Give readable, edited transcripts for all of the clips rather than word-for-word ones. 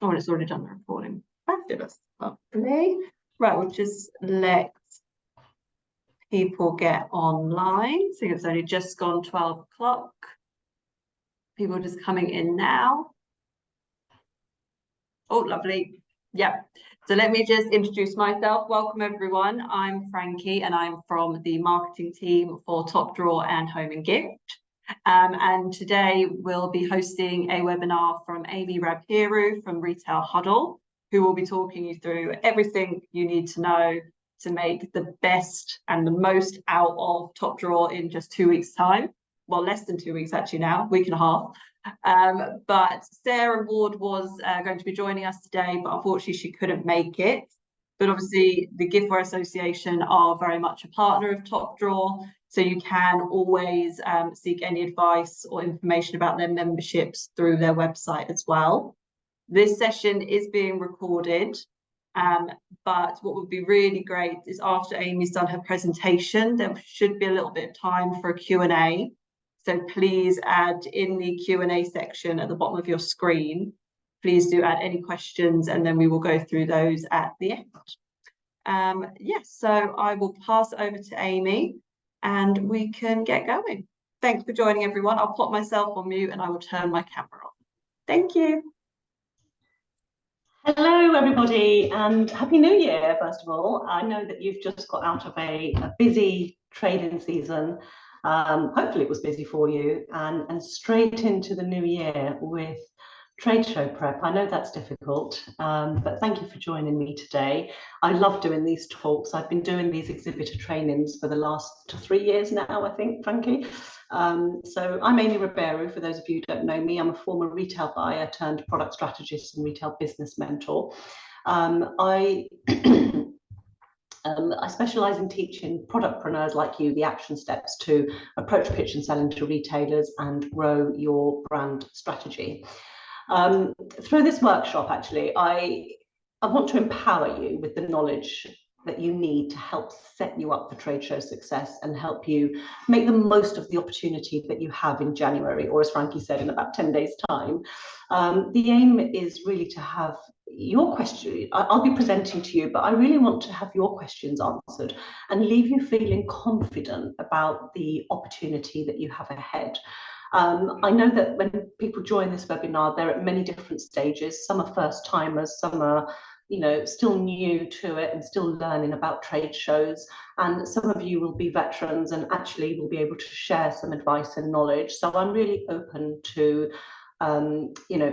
Oh, it's already done the recording. Fabulous. Lovely. Right, we'll just let people get online. So it's only just gone 12 o'clock. People are just coming in now. Oh, lovely. Yeah. So let me just introduce myself. Welcome, everyone. I'm Frankie, and I'm from the marketing team for Top Drawer and Home and Gift. And today we'll be hosting a webinar from Amy Rabhiru from Retail Huddle, who will be talking you through everything you need to know to make the best and the most out of Top Drawer in just 2 weeks' time. Well, less than 2 weeks actually now, week and a half. But Sarah Ward was going to be joining us today, but unfortunately she couldn't make it. But obviously the Giftware Association are very much a partner of Top Drawer, so you can always seek any advice or information about their memberships through their website as well. This session is being recorded, but what would be really great is after Amy's done her presentation, there should be a little bit of time for a Q&A. So please add in the Q&A section at the bottom of your screen. Please do add any questions and then we will go through those at the end. Yes, so I will pass over to Amy and we can get going. Thanks for joining, everyone. I'll pop myself on mute and I will turn my camera off. Thank you. Hello, everybody, and Happy New Year, first of all. I know that you've just got out of a busy trading season. Hopefully it was busy for you, and straight into the new year with trade show prep. I know that's difficult, but thank you for joining me today. I love doing these talks. I've been doing these exhibitor trainings for the last 3 years now, I think, Frankie. So I'm Amy Ribeiro, for those of you who don't know me. I'm a former retail buyer turned product strategist and retail business mentor. I specialise in teaching productpreneurs like you the action steps to approach, pitch and sell into retailers and grow your brand strategy. Through this workshop, actually, I want to empower you with the knowledge that you need to help set you up for trade show success and help you make the most of the opportunity that you have in January, or as Frankie said, in about 10 days' time. The aim is really to have your question. I'll be presenting to you, but I really want to have your questions answered and leave you feeling confident about the opportunity that you have ahead. I know that when people join this webinar, they're at many different stages. Some are first timers, some are still new to it and still learning about trade shows, and some of you will be veterans and actually will be able to share some advice and knowledge. So I'm really open to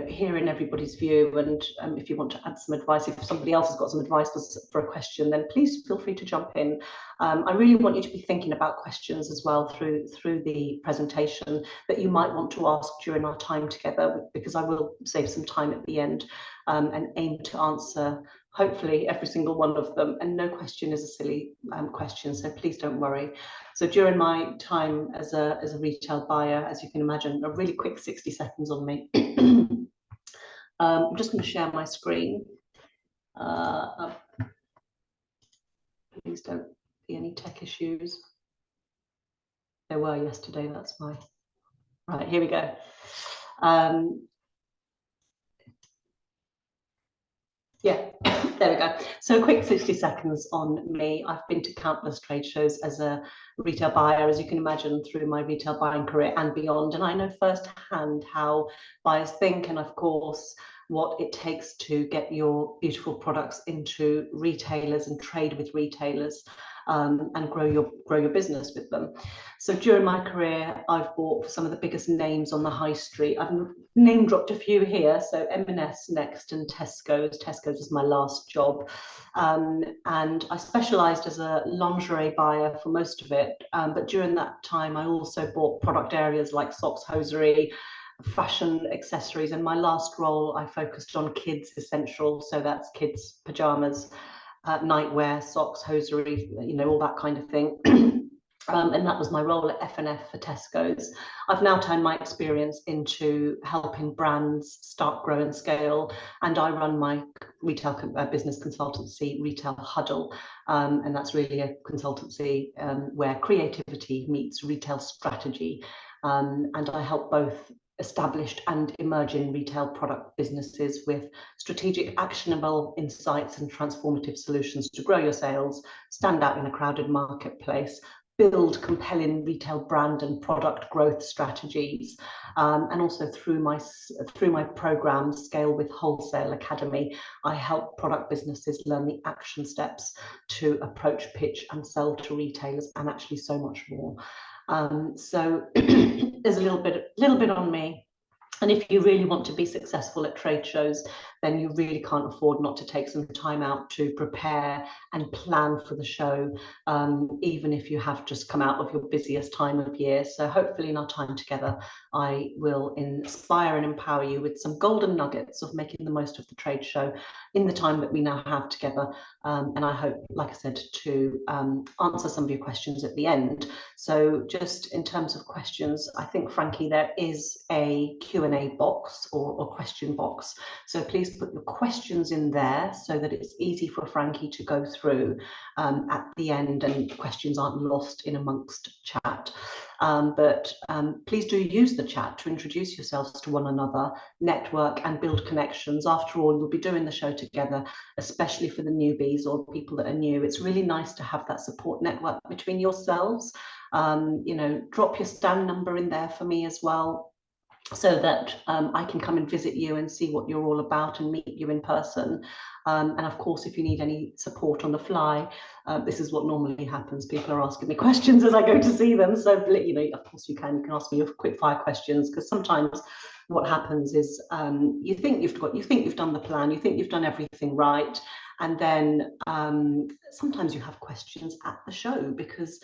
hearing everybody's view, and if you want to add some advice, if somebody else has got some advice for a question, then please feel free to jump in. I really want you to be thinking about questions as well through the presentation that you might want to ask during our time together, because I will save some time at the end and aim to answer hopefully every single one of them, and no question is a silly question, so please don't worry. So during my time as a retail buyer, as you can imagine, a really quick 60 seconds on me. I'm just going to share my screen. Please don't be any tech issues. There were yesterday, that's why. Right, here we go. Yeah, there we go. So a quick 60 seconds on me. I've been to countless trade shows as a retail buyer, as you can imagine, through my retail buying career and beyond. And I know firsthand how buyers think, and of course, what it takes to get your beautiful products into retailers and trade with retailers. And grow your business with them. So during my career, I've bought some of the biggest names on the high street. I've name dropped a few here. So M&S, Next, and Tesco's. Tesco's was my last job, and I specialised as a lingerie buyer for most of it. But during that time, I also bought product areas like socks, hosiery, fashion accessories. And my last role, I focused on kids essentials. So that's kids pajamas, nightwear, socks, hosiery, all that kind of thing. And that was my role at F&F for Tesco's. I've now turned my experience into helping brands start, grow and scale. And I run my retail business consultancy, Retail Huddle. And that's really a consultancy where creativity meets retail strategy. And I help both established and emerging retail product businesses with strategic, actionable insights and transformative solutions to grow your sales, stand out in a crowded marketplace, build compelling retail brand and product growth strategies, and also through my program Scale with Wholesale Academy, I help product businesses learn the action steps to approach, pitch and sell to retailers, and actually so much more. So there's a little bit on me. And if you really want to be successful at trade shows, then you really can't afford not to take some time out to prepare and plan for the show, even if you have just come out of your busiest time of year. So hopefully in our time together, I will inspire and empower you with some golden nuggets of making the most of the trade show in the time that we now have together. And I hope, like I said, to answer some of your questions at the end. So just in terms of questions, I think, Frankie, there is a Q&A box or question box. So please put your questions in there so that it's easy for Frankie to go through at the end and questions aren't lost in amongst chat. But please do use the chat to introduce yourselves to one another, network and build connections. After all, you'll be doing the show together, especially for the newbies or people that are new. It's really nice to have that support network between yourselves. You know, drop your stand number in there for me as well, so that I can come and visit you and see what you're all about and meet you in person. And of course, if you need any support on the fly, this is what normally happens. People are asking me questions as I go to see them. So, you know, of course you can ask me quick fire questions, because sometimes what happens is you think you've done the plan, you think you've done everything right. And then sometimes you have questions at the show because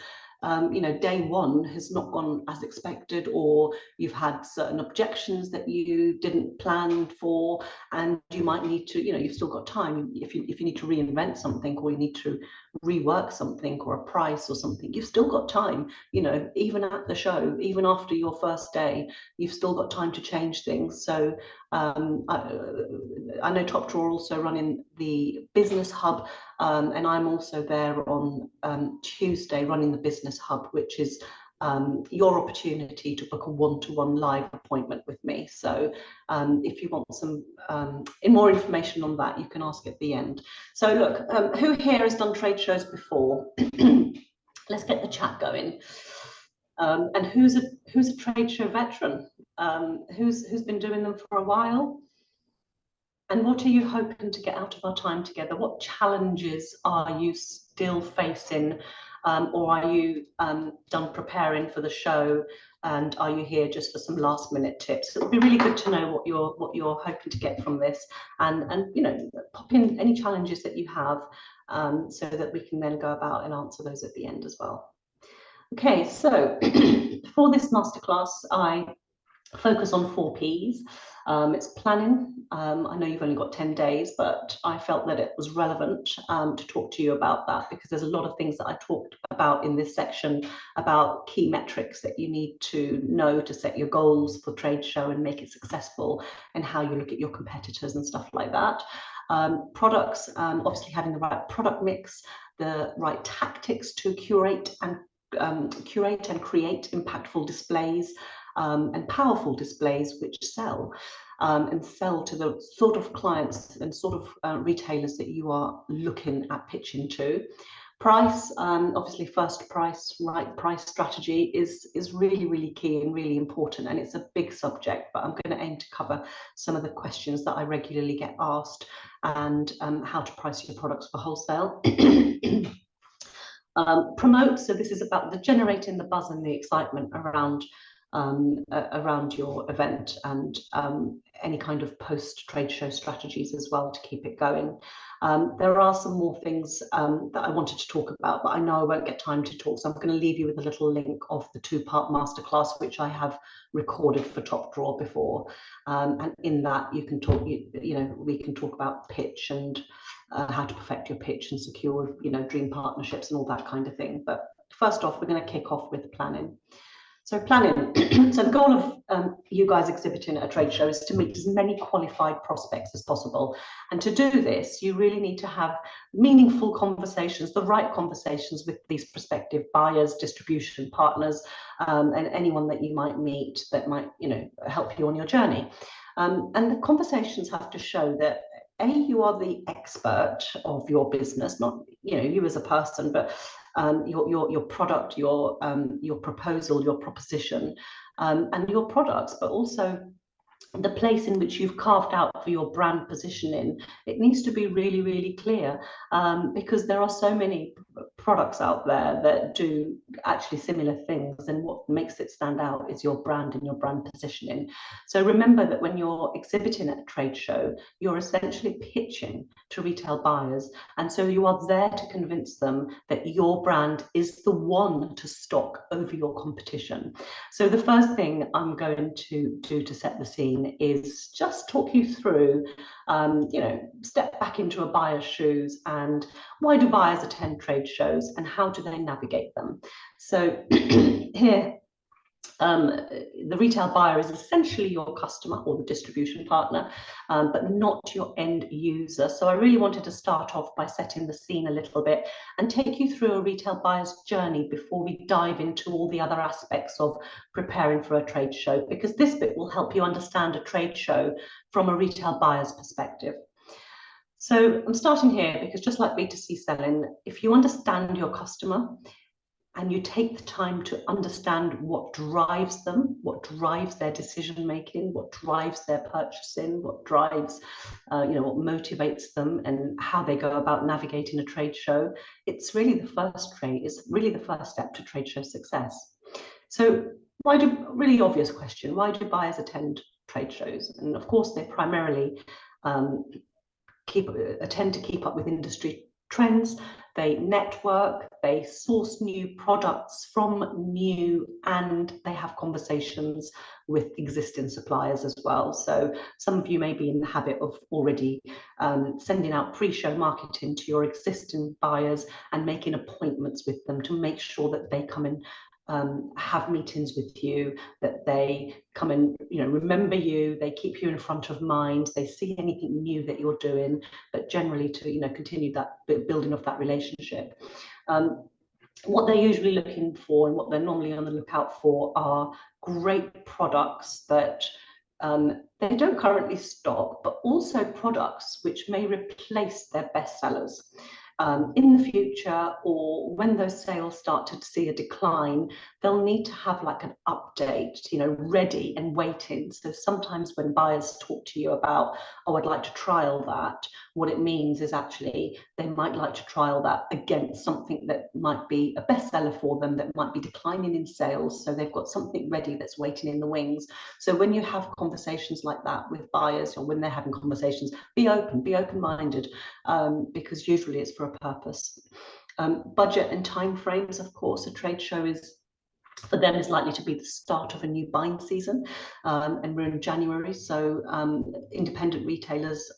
you know, day one has not gone as expected, or you've had certain objections that you didn't plan for, and you might need to, you know, you've still got time. If you need to reinvent something, or you need to rework something, or a price or something, you've still got time. You know, even at the show, even after your first day, you've still got time to change things. So I know Top Drawer also running the Business Hub, and I'm also there on Tuesday running the Business Hub, which is your opportunity to book a one-to-one live appointment with me. So if you want some more information on that, you can ask at the end. So look, who here has done trade shows before? Let's get the chat going. And who's a trade show veteran? Who's been doing them for a while? And what are you hoping to get out of our time together? What challenges are you still facing, or are you done preparing for the show? And are you here just for some last-minute tips? It would be really good to know what you're hoping to get from this, and you know, pop in any challenges that you have, so that we can then go about and answer those at the end as well. Okay, so for this masterclass, I focus on 4 Ps. It's planning. I know you've only got 10 days, but I felt that it was relevant to talk to you about that, because there's a lot of things that I talked about in this section about key metrics that you need to know to set your goals for trade show and make it successful, and how you look at your competitors and stuff like that. Products, obviously having the right product mix, the right tactics to curate and create impactful displays, and powerful displays which sell, and sell to the sort of clients and sort of retailers that you are looking at pitching to. Price, obviously first price, right price strategy is really, really key and really important, and it's a big subject, but I'm going to aim to cover some of the questions that I regularly get asked, and how to price your products for wholesale. Promote, so this is about generating the buzz and the excitement around your event, and any kind of post trade show strategies as well to keep it going. There are some more things that I wanted to talk about, but I know I won't get time to talk, so I'm going to leave you with a little link of the 2-part masterclass which I have recorded for Top Drawer before, and in that you can talk, you know, we can talk about pitch and how to perfect your pitch and secure, you know, dream partnerships and all that kind of thing. But first off, we're going to kick off with planning. So planning. So the goal of you guys exhibiting at a trade show is to meet as many qualified prospects as possible. And to do this, you really need to have meaningful conversations, the right conversations with these prospective buyers, distribution partners, and anyone that you might meet that might, help you on your journey. And the conversations have to show that you are the expert of your business, not you as a person, but your product, your proposal, your proposition, and your products, but also the place in which you've carved out for your brand positioning. It needs to be really, really clear, because there are so many products out there that do actually similar things, and what makes it stand out is your brand and your brand positioning. So remember that when you're exhibiting at a trade show, you're essentially pitching to retail buyers, and so you are there to convince them that your brand is the one to stock over your competition. So the first thing I'm going to do to set the scene is just talk you through, step back into a buyer's shoes, and why do buyers attend trade shows and how do they navigate them? So here, the retail buyer is essentially your customer or the distribution partner, but not your end user. So I really wanted to start off by setting the scene a little bit and take you through a retail buyer's journey before we dive into all the other aspects of preparing for a trade show, because this bit will help you understand a trade show from a retail buyer's perspective. So I'm starting here because, just like B2C selling, if you understand your customer and you take the time to understand what drives them, what drives their decision making, what drives their purchasing, what drives, what motivates them, and how they go about navigating a trade show, it's really the first step to trade show success. So really obvious question, why do buyers attend trade shows? And of course, they primarily tend to keep up with industry trends. They network, they source new products from new, and they have conversations with existing suppliers as well. So some of you may be in the habit of already sending out pre-show marketing to your existing buyers and making appointments with them to make sure that they come and have meetings with you, that they come and remember you, they keep you in front of mind, they see anything new that you're doing, but generally to continue that building of that relationship. What they're usually looking for and what they're normally on the lookout for are great products that they don't currently stock, but also products which may replace their best sellers in the future, or when those sales start to see a decline, they'll need to have like an update, ready and waiting. So sometimes when buyers talk to you about, oh, I'd like to trial that, what it means is actually they might like to trial that against something that might be a bestseller for them, that might be declining in sales. So they've got something ready that's waiting in the wings. So when you have conversations like that with buyers, or when they're having conversations, be open-minded, because usually it's for a purpose. Budget and timeframes, of course, a trade show is likely to be the start of a new buying season, and we're in January, so independent retailers,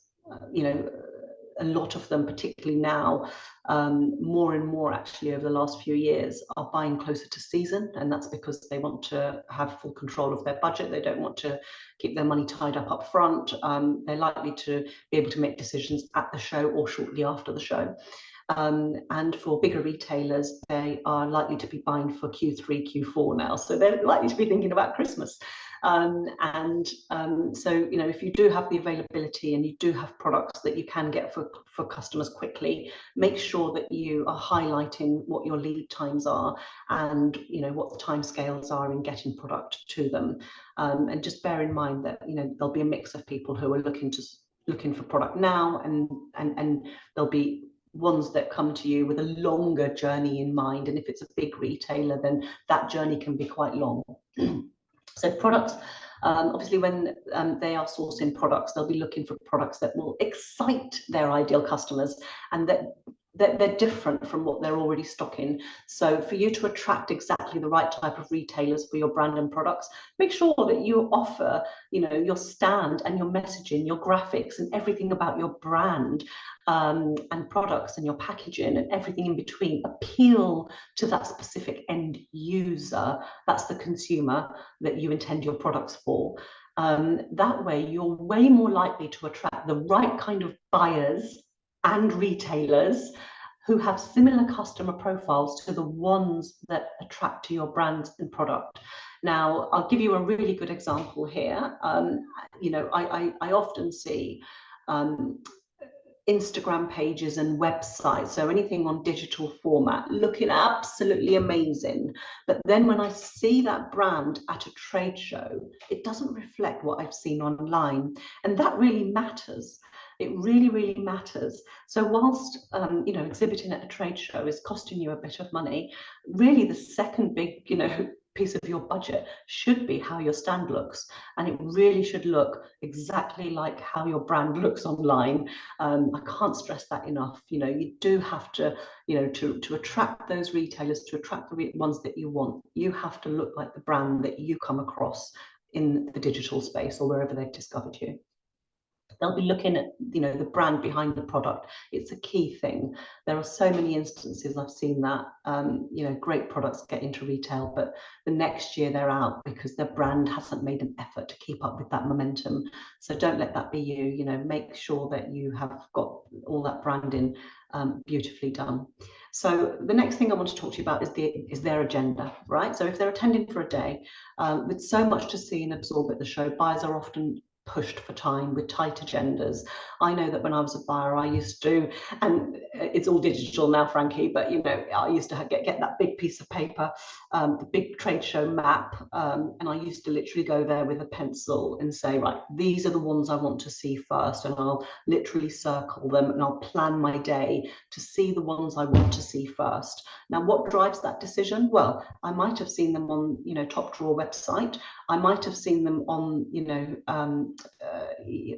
a lot of them, particularly now, more and more actually over the last few years, are buying closer to season, and that's because they want to have full control of their budget. They don't want to keep their money tied up front. They're likely to be able to make decisions at the show or shortly after the show. And for bigger retailers, they are likely to be buying for Q3, Q4 now. So they're likely to be thinking about Christmas. So, if you do have the availability and you do have products that you can get for customers quickly, make sure that you are highlighting what your lead times are and, what the timescales are in getting product to them. And just bear in mind that, there'll be a mix of people who are looking for product now, and there'll be ones that come to you with a longer journey in mind. And if it's a big retailer, then that journey can be quite long. So products, obviously when they are sourcing products, they'll be looking for products that will excite their ideal customers and that they're different from what they're already stocking. So for you to attract exactly the right type of retailers for your brand and products, make sure that you offer, your stand and your messaging, your graphics and everything about your brand and products and your packaging and everything in between appeal to that specific end user. That's the consumer that you intend your products for. That way, you're way more likely to attract the right kind of buyers and retailers who have similar customer profiles to the ones that attract to your brand and product. Now, I'll give you a really good example here. I often see Instagram pages and websites, so anything on digital format, looking absolutely amazing. But then when I see that brand at a trade show, it doesn't reflect what I've seen online. And that really matters. It really, really matters. So whilst exhibiting at a trade show is costing you a bit of money, really the second big piece of your budget should be how your stand looks, and it really should look exactly like how your brand looks online. I can't stress that enough. You do have to, to attract those retailers, to attract the ones that you want, you have to look like the brand that you come across in the digital space or wherever they've discovered you. They'll be looking at, the brand behind the product. It's a key thing. There are so many instances I've seen that, great products get into retail, but the next year they're out because their brand hasn't made an effort to keep up with that momentum. So don't let that be you. Make sure that you have got all that branding beautifully done. So the next thing I want to talk to you about is their agenda, right? So if they're attending for a day, with so much to see and absorb at the show, buyers are often pushed for time with tight agendas. I know that when I was a buyer, I used to, and it's all digital now, Frankie, but I used to get that big piece of paper, the big trade show map, and I used to literally go there with a pencil and say, right, these are the ones I want to see first, and I'll literally circle them and I'll plan my day to see the ones I want to see first. Now, what drives that decision? Well, I might have seen them on, Top Drawer website. I might have seen them on,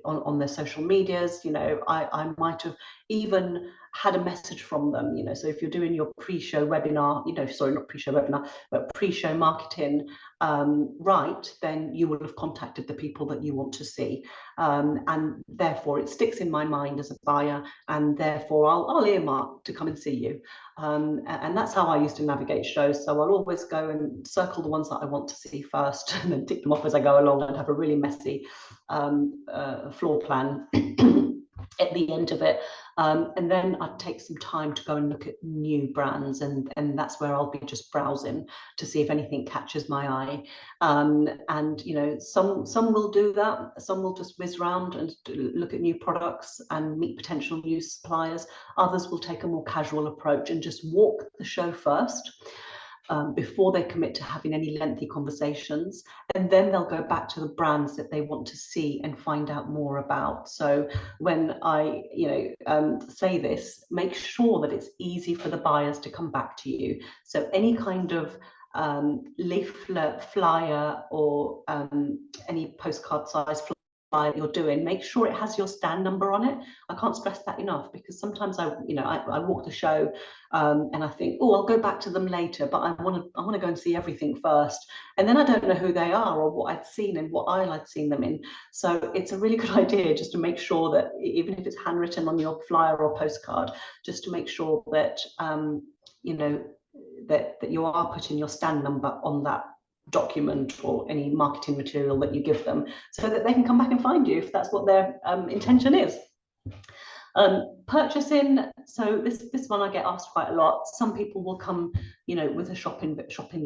on their social medias. I might have even had a message from them. So if you're doing your pre-show webinar, sorry, not pre-show webinar, but pre-show marketing, right, then you will have contacted the people that you want to see, and therefore it sticks in my mind as a buyer, and therefore I'll earmark to come and see you. And that's how I used to navigate shows. So I'll always go and circle the ones that I want to see first and then tick them off as I go along and have a really messy floor plan at the end of it. And then I'd take some time to go and look at new brands, and that's where I'll be just browsing to see if anything catches my eye. And some will do that, some will just whiz around and look at new products and meet potential new suppliers. Others will take a more casual approach and just walk the show first, before they commit to having any lengthy conversations, and then they'll go back to the brands that they want to see and find out more about. So when I say this, make sure that it's easy for the buyers to come back to you. So any kind of leaflet, flyer, or any postcard size flyer you're doing, make sure it has your stand number on it. I can't stress that enough, because sometimes I walk the show and I think, oh, I'll go back to them later, but I want to go and see everything first, and then I don't know who they are or what I'd seen and what aisle I'd seen them in. So it's a really good idea just to make sure that, even if it's handwritten on your flyer or postcard, just to make sure that that you are putting your stand number on that document or any marketing material that you give them, so that they can come back and find you if that's what their intention is. Purchasing, so this one I get asked quite a lot. Some people will come, with a shopping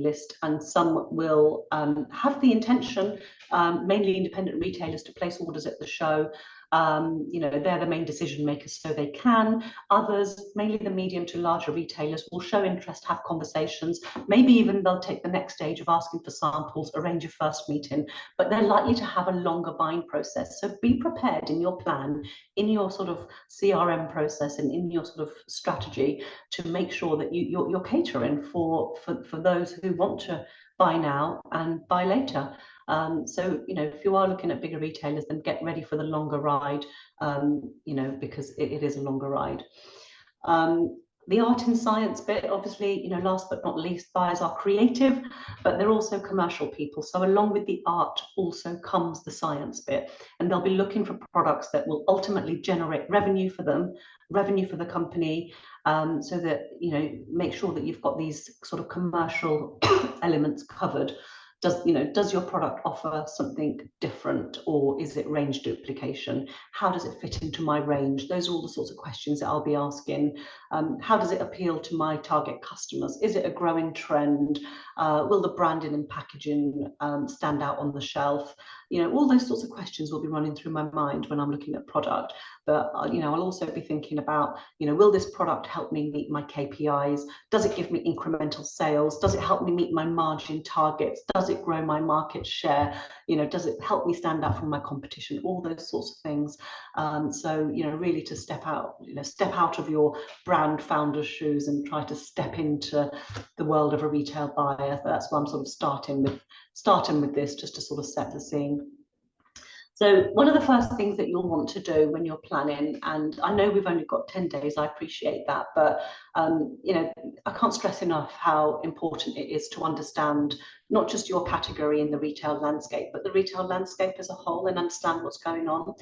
list, and some will have the intention, mainly independent retailers, to place orders at the show. They're the main decision makers, so they can. Others, mainly the medium to larger retailers, will show interest, have conversations, maybe even they'll take the next stage of asking for samples, arrange a first meeting, but they're likely to have a longer buying process. So be prepared in your plan, in your sort of CRM process, and in your sort of strategy, to make sure that you're catering for those who want to buy now and buy later. So, if you are looking at bigger retailers, then get ready for the longer ride, because it is a longer ride. The art and science bit, obviously, last but not least, buyers are creative, but they're also commercial people. So along with the art also comes the science bit, and they'll be looking for products that will ultimately generate revenue for them, revenue for the company, so that, make sure that you've got these sort of commercial elements covered. Does your product offer something different, or is it range duplication? How does it fit into my range? Those are all the sorts of questions that I'll be asking. How does it appeal to my target customers? Is it a growing trend? Will the branding and packaging stand out on the shelf? All those sorts of questions will be running through my mind when I'm looking at product. But I'll also be thinking about, will this product help me meet my KPIs? Does it give me incremental sales? Does it help me meet my margin targets? Does it grow my market share? Does it help me stand out from my competition? All those sorts of things. So really to step out of your brand founder's shoes and try to step into the world of a retail buyer. That's why I'm sort of starting with this, just to sort of set the scene. So one of the first things that you'll want to do when you're planning, and I know we've only got 10 days, I appreciate that, but I can't stress enough how important it is to understand not just your category in the retail landscape, but the retail landscape as a whole, and understand what's going on.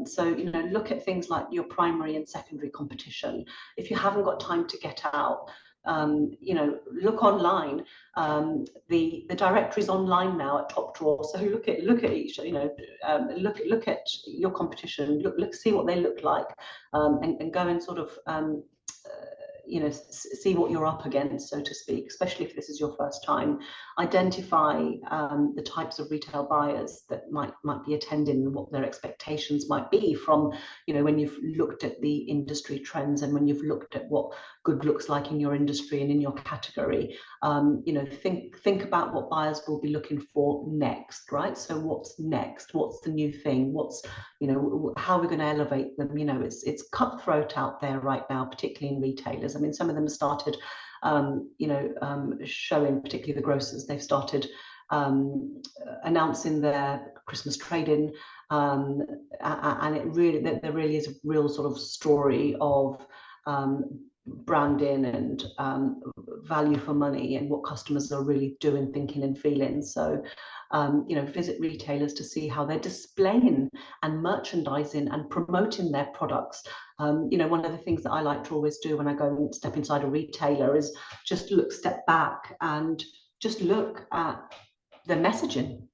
So look at things like your primary and secondary competition. If you haven't got time to get out, look online. The directory's online now at Top Drawer, so look at each, look at your competition, look see what they look like, and go and sort of see what you're up against, so to speak, especially if this is your first time. Identify the types of retail buyers that might be attending, and what their expectations might be from, when you've looked at the industry trends, and when you've looked at what good looks like in your industry and in your category. Think about what buyers will be looking for next, right? So what's next? What's the new thing? What's, how are we going to elevate them? It's cutthroat out there right now, particularly in retailers. I mean, some of them have started, showing, particularly the grocers, they've started announcing their Christmas trade-in, and there really is a real sort of story of branding and value for money, and what customers are really doing, thinking and feeling. So visit retailers to see how they're displaying and merchandising and promoting their products. One of the things that I like to always do when I go and step inside a retailer is just step back and just look at their messaging.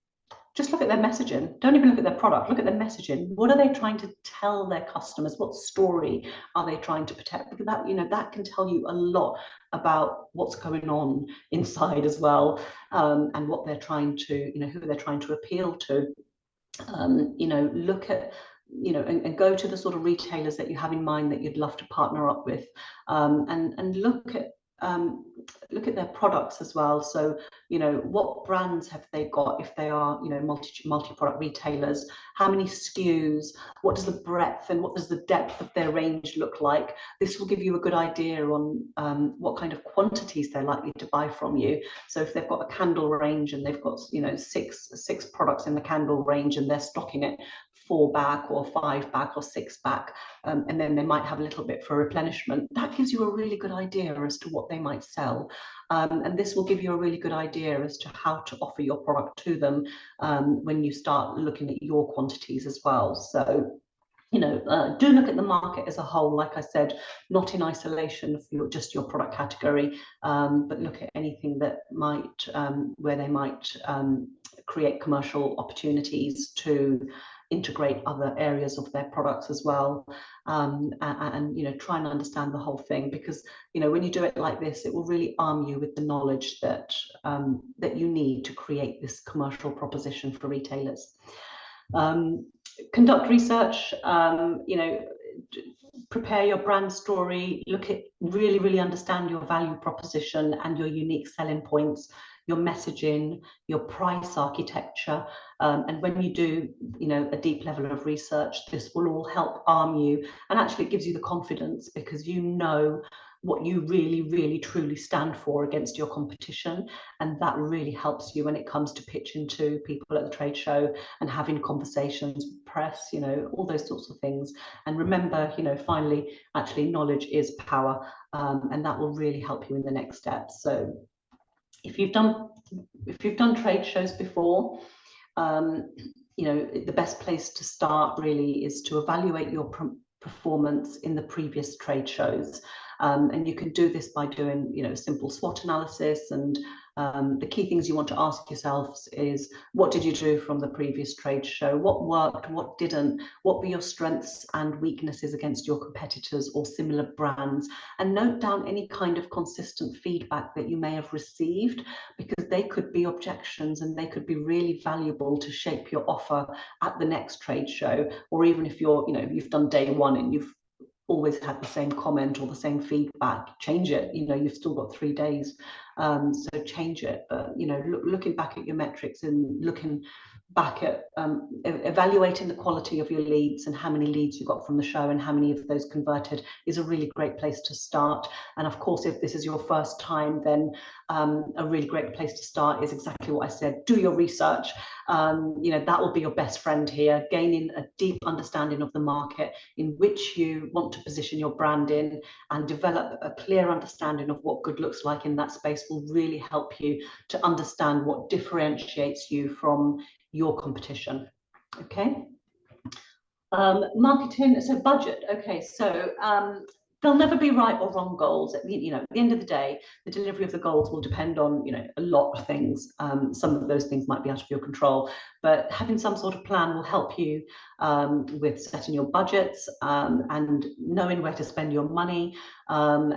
Just look at their messaging. Don't even look at their product. Look at their messaging. What are they trying to tell their customers? What story are they trying to protect? Because that can tell you a lot about what's going on inside as well, and what they're trying to, who they're trying to appeal to. Look at, and go to the sort of retailers that you have in mind that you'd love to partner up with, and look at their products as well. So what brands have they got, if they are multi-product retailers? How many SKUs? What does the breadth and what does the depth of their range look like? This will give you a good idea on what kind of quantities they're likely to buy from you. So if they've got a candle range and they've got six products in the candle range, and they're stocking it 4-back or 5-back or 6-back, and then they might have a little bit for replenishment, that gives you a really good idea as to what they might sell. And this will give you a really good idea as to how to offer your product to them when you start looking at your quantities as well. So do look at the market as a whole, like I said, not in isolation for just your product category, but look at anything that might, where they might create commercial opportunities to integrate other areas of their products as well, and try and understand the whole thing, because when you do it like this, it will really arm you with the knowledge that that you need to create this commercial proposition for retailers. Conduct research, prepare your brand story, really understand your value proposition and your unique selling points, your messaging, your price architecture. And when you do, a deep level of research, this will all help arm you. And actually it gives you the confidence, because what you really, really, truly stand for against your competition. And that really helps you when it comes to pitching to people at the trade show and having conversations with press, you know, all those sorts of things. And remember, you know, finally, actually knowledge is power, and that will really help you in the next steps. So if you've done trade shows before, you know, the best place to start really is to evaluate your performance in the previous trade shows. And you can do this by doing, you know, simple SWOT analysis. And the key things you want to ask yourselves is, what did you do from the previous trade show? What worked? What didn't? What were your strengths and weaknesses against your competitors or similar brands? And note down any kind of consistent feedback that you may have received, because they could be objections and they could be really valuable to shape your offer at the next trade show. Or even if you're, you know, you've done day one and you've always had the same comment or the same feedback, change it. You know, you've still got 3 days, so change it. But, you know, looking back at your metrics and looking back at evaluating the quality of your leads and how many leads you got from the show and how many of those converted is a really great place to start. And of course, if this is your first time, then a really great place to start is exactly what I said. Do your research. You know, that will be your best friend here. Gaining a deep understanding of the market in which you want to position your brand in, and develop a clear understanding of what good looks like in that space will really help you to understand what differentiates you from your competition. Okay. Marketing, so budget. Okay, so there'll never be right or wrong goals. You know, at the end of the day, the delivery of the goals will depend on, you know, a lot of things. Some of those things might be out of your control, but having some sort of plan will help you with setting your budgets and knowing where to spend your money, and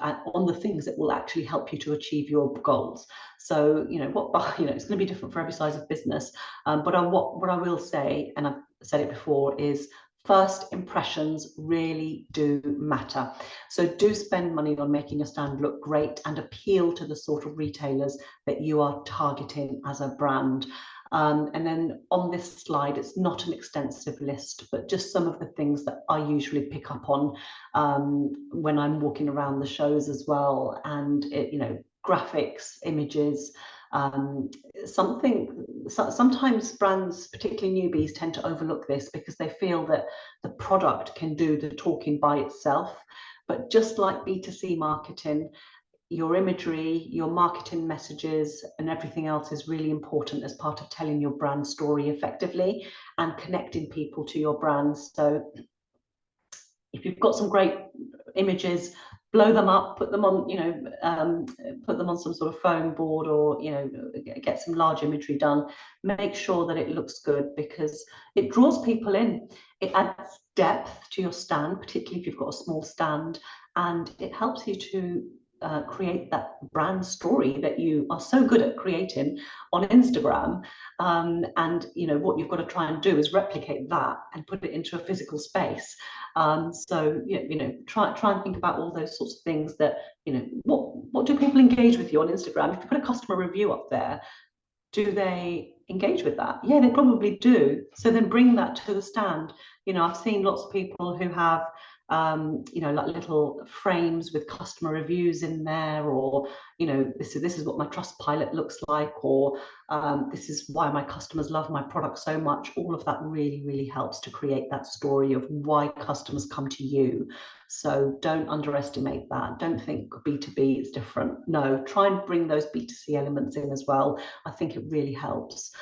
on the things that will actually help you to achieve your goals. So, you know, it's going to be different for every size of business. But what I will say, and I've said it before, is first impressions really do matter. So do spend money on making your stand look great and appeal to the sort of retailers that you are targeting as a brand. And then on this slide, it's not an extensive list, but just some of the things that I usually pick up on when I'm walking around the shows as well. And you know, graphics, images, sometimes brands, particularly newbies, tend to overlook this because they feel that the product can do the talking by itself. But just like B2C marketing, your imagery, your marketing messages, and everything else is really important as part of telling your brand story effectively and connecting people to your brand. So if you've got some great images, blow them up, put them on, you know, put them on some sort of foam board, or, you know, get some large imagery done. Make sure that it looks good, because it draws people in. It adds depth to your stand, particularly if you've got a small stand, and it helps you to create that brand story that you are so good at creating on Instagram. And you know, what you've got to try and do is replicate that and put it into a physical space. So you know, try and think about all those sorts of things that, you know, what do people engage with you on Instagram? If you put a customer review up there, do they engage with that? Yeah, they probably do. So then bring that to the stand. You know, I've seen lots of people who have you know, like little frames with customer reviews in there, or, you know, this is what my trust pilot looks like, or this is why my customers love my product so much. All of that really helps to create that story of why customers come to you. So don't underestimate that. Don't think B2B is different. No, try and bring those B2C elements in as well. I think it really helps.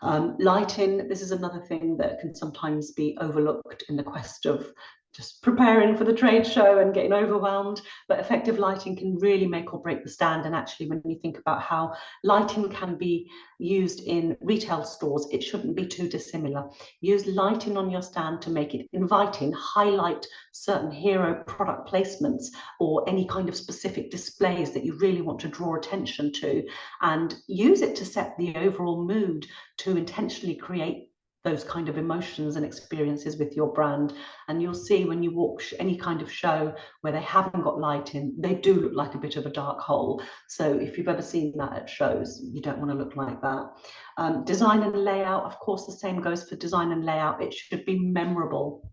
Lighting, this is another thing that can sometimes be overlooked in the quest of just preparing for the trade show and getting overwhelmed, but effective lighting can really make or break the stand. And actually, when you think about how lighting can be used in retail stores, it shouldn't be too dissimilar. Use lighting on your stand to make it inviting, highlight certain hero product placements or any kind of specific displays that you really want to draw attention to, and use it to set the overall mood, to intentionally create those kind of emotions and experiences with your brand. And you'll see when you walk any kind of show where they haven't got lighting, they do look like a bit of a dark hole. So if you've ever seen that at shows, you don't want to look like that. Design and layout, of course, the same goes for design and layout. It should be memorable.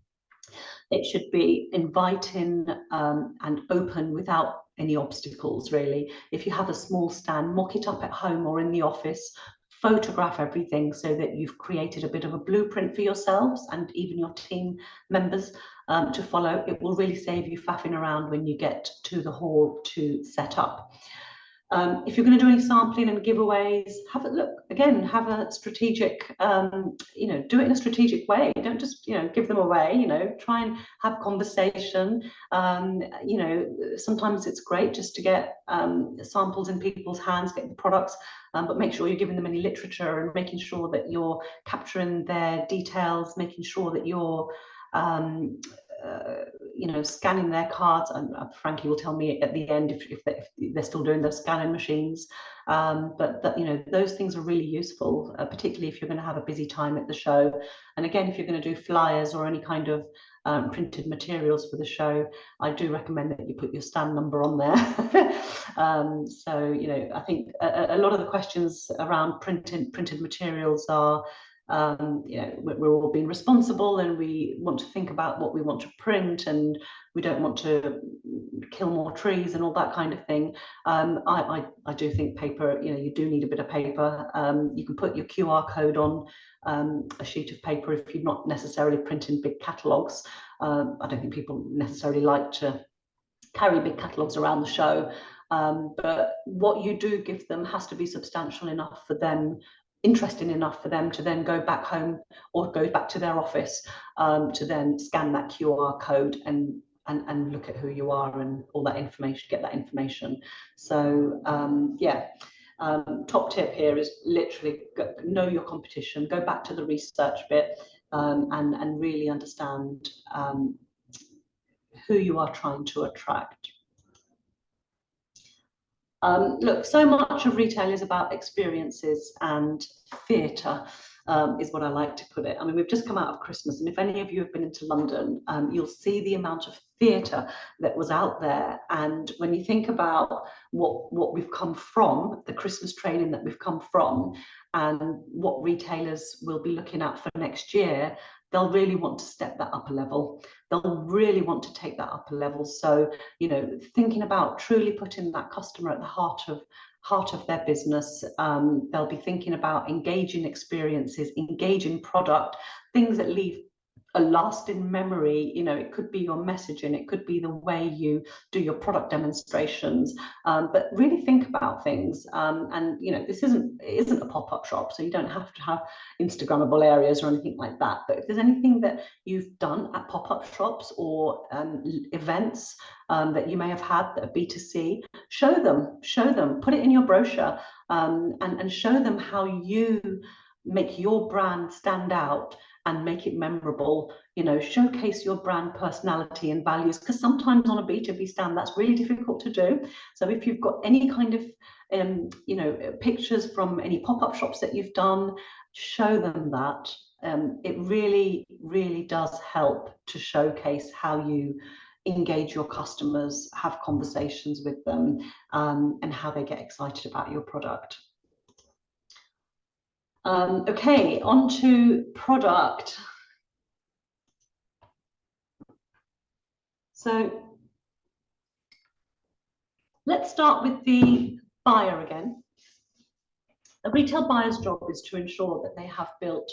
It should be inviting and open without any obstacles, really. If you have a small stand, mock it up at home or in the office, photograph everything so that you've created a bit of a blueprint for yourselves and even your team members to follow. It will really save you faffing around when you get to the hall to set up. If you're going to do any sampling and giveaways, have a look again, have a strategic, do it in a strategic way. Don't just, give them away, try and have conversation. Sometimes it's great just to get samples in people's hands, get the products, but make sure you're giving them any literature and making sure that you're capturing their details, making sure that you're scanning their cards, and Frankie will tell me at the end if they're still doing those scanning machines. But those things are really useful, particularly if you're going to have a busy time at the show. And again, if you're going to do flyers or any kind of printed materials for the show, I do recommend that you put your stand number on there. I think a lot of the questions around printed materials are, we're all being responsible and we want to think about what we want to print and we don't want to kill more trees and all that kind of thing. I do think paper, you do need a bit of paper. You can put your QR code on a sheet of paper if you're not necessarily printing big catalogues. I don't think people necessarily like to carry big catalogues around the show. But what you do give them has to be substantial enough for them, interesting enough for them to then go back home or go back to their office to then scan that QR code and look at who you are and all that information, get that information. So top tip here is literally know your competition, go back to the research bit and really understand who you are trying to attract. Look, so much of retail is about experiences and theatre, is what I like to put it. I mean, we've just come out of Christmas, and if any of you have been into London, you'll see the amount of theatre that was out there. And when you think about what we've come from, the Christmas trading that we've come from, and what retailers will be looking at for next year, they'll really want to step that up a level. They'll really want to take that up a level. So, thinking about truly putting that customer at the heart of their business, they'll be thinking about engaging experiences, engaging product, things that leave a lasting memory. It could be your messaging, it could be the way you do your product demonstrations, but really think about things. This isn't a pop-up shop, so you don't have to have Instagrammable areas or anything like that. But if there's anything that you've done at pop-up shops or events that you may have had that are B2C, show them, put it in your brochure, and show them how you make your brand stand out and make it memorable. Showcase your brand personality and values, because sometimes on a B2B stand that's really difficult to do. So if you've got any kind of pictures from any pop-up shops that you've done, show them that. It really, really does help to showcase how you engage your customers, have conversations with them, and how they get excited about your product. Okay, on to product. So let's start with the buyer again. A retail buyer's job is to ensure that they have built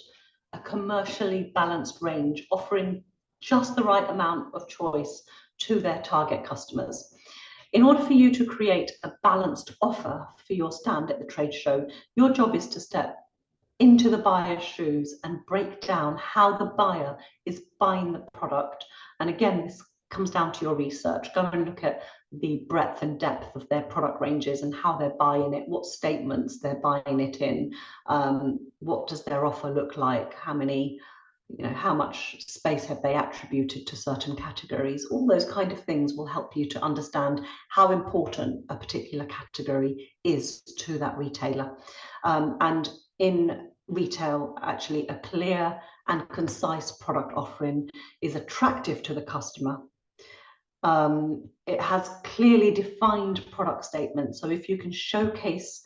a commercially balanced range, offering just the right amount of choice to their target customers. In order for you to create a balanced offer for your stand at the trade show, your job is to step into the buyer's shoes and break down how the buyer is buying the product. And again, this comes down to your research. Go and look at the breadth and depth of their product ranges and how they're buying it, what statements they're buying it in, what does their offer look like, how much space have they attributed to certain categories. All those kind of things will help you to understand how important a particular category is to that retailer. And in retail, actually, a clear and concise product offering is attractive to the customer. It has clearly defined product statements. So if you can showcase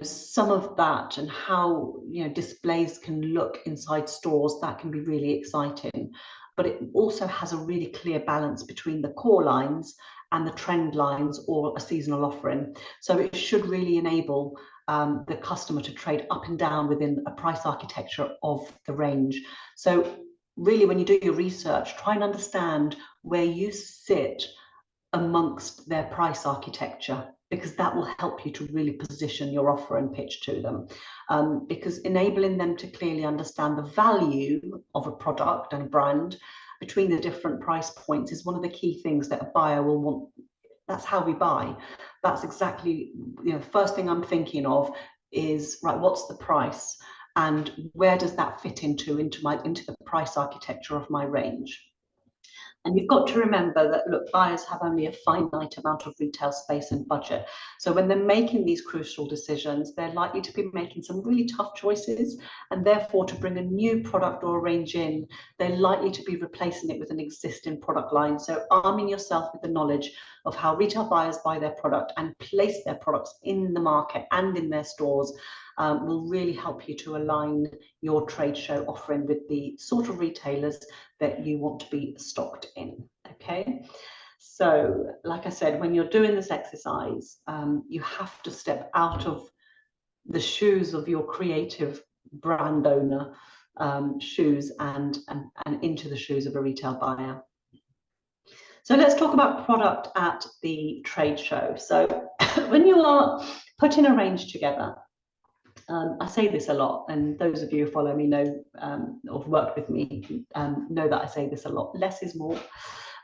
some of that and how, displays can look inside stores, that can be really exciting. But it also has a really clear balance between the core lines and the trend lines or a seasonal offering. So it should really enable the customer to trade up and down within a price architecture of the range. So really, when you do your research, try and understand where you sit amongst their price architecture, because that will help you to really position your offer and pitch to them. Because enabling them to clearly understand the value of a product and a brand between the different price points is one of the key things that a buyer will want. That's how we buy. That's exactly, the first thing I'm thinking of is, right, what's the price and where does that fit into the price architecture of my range? And you've got to remember that, look, buyers have only a finite amount of retail space and budget. So when they're making these crucial decisions, they're likely to be making some really tough choices. And therefore, to bring a new product or a range in, they're likely to be replacing it with an existing product line. So arming yourself with the knowledge of how retail buyers buy their product and place their products in the market and in their stores will really help you to align your trade show offering with the sort of retailers that you want to be stocked in. Okay, so like I said, when you're doing this exercise, you have to step out of the shoes of your creative brand owner shoes and into the shoes of a retail buyer. So let's talk about product at the trade show. So when you are putting a range together, I say this a lot, and those of you who follow me know, or have worked with me, know that I say this a lot. Less is more.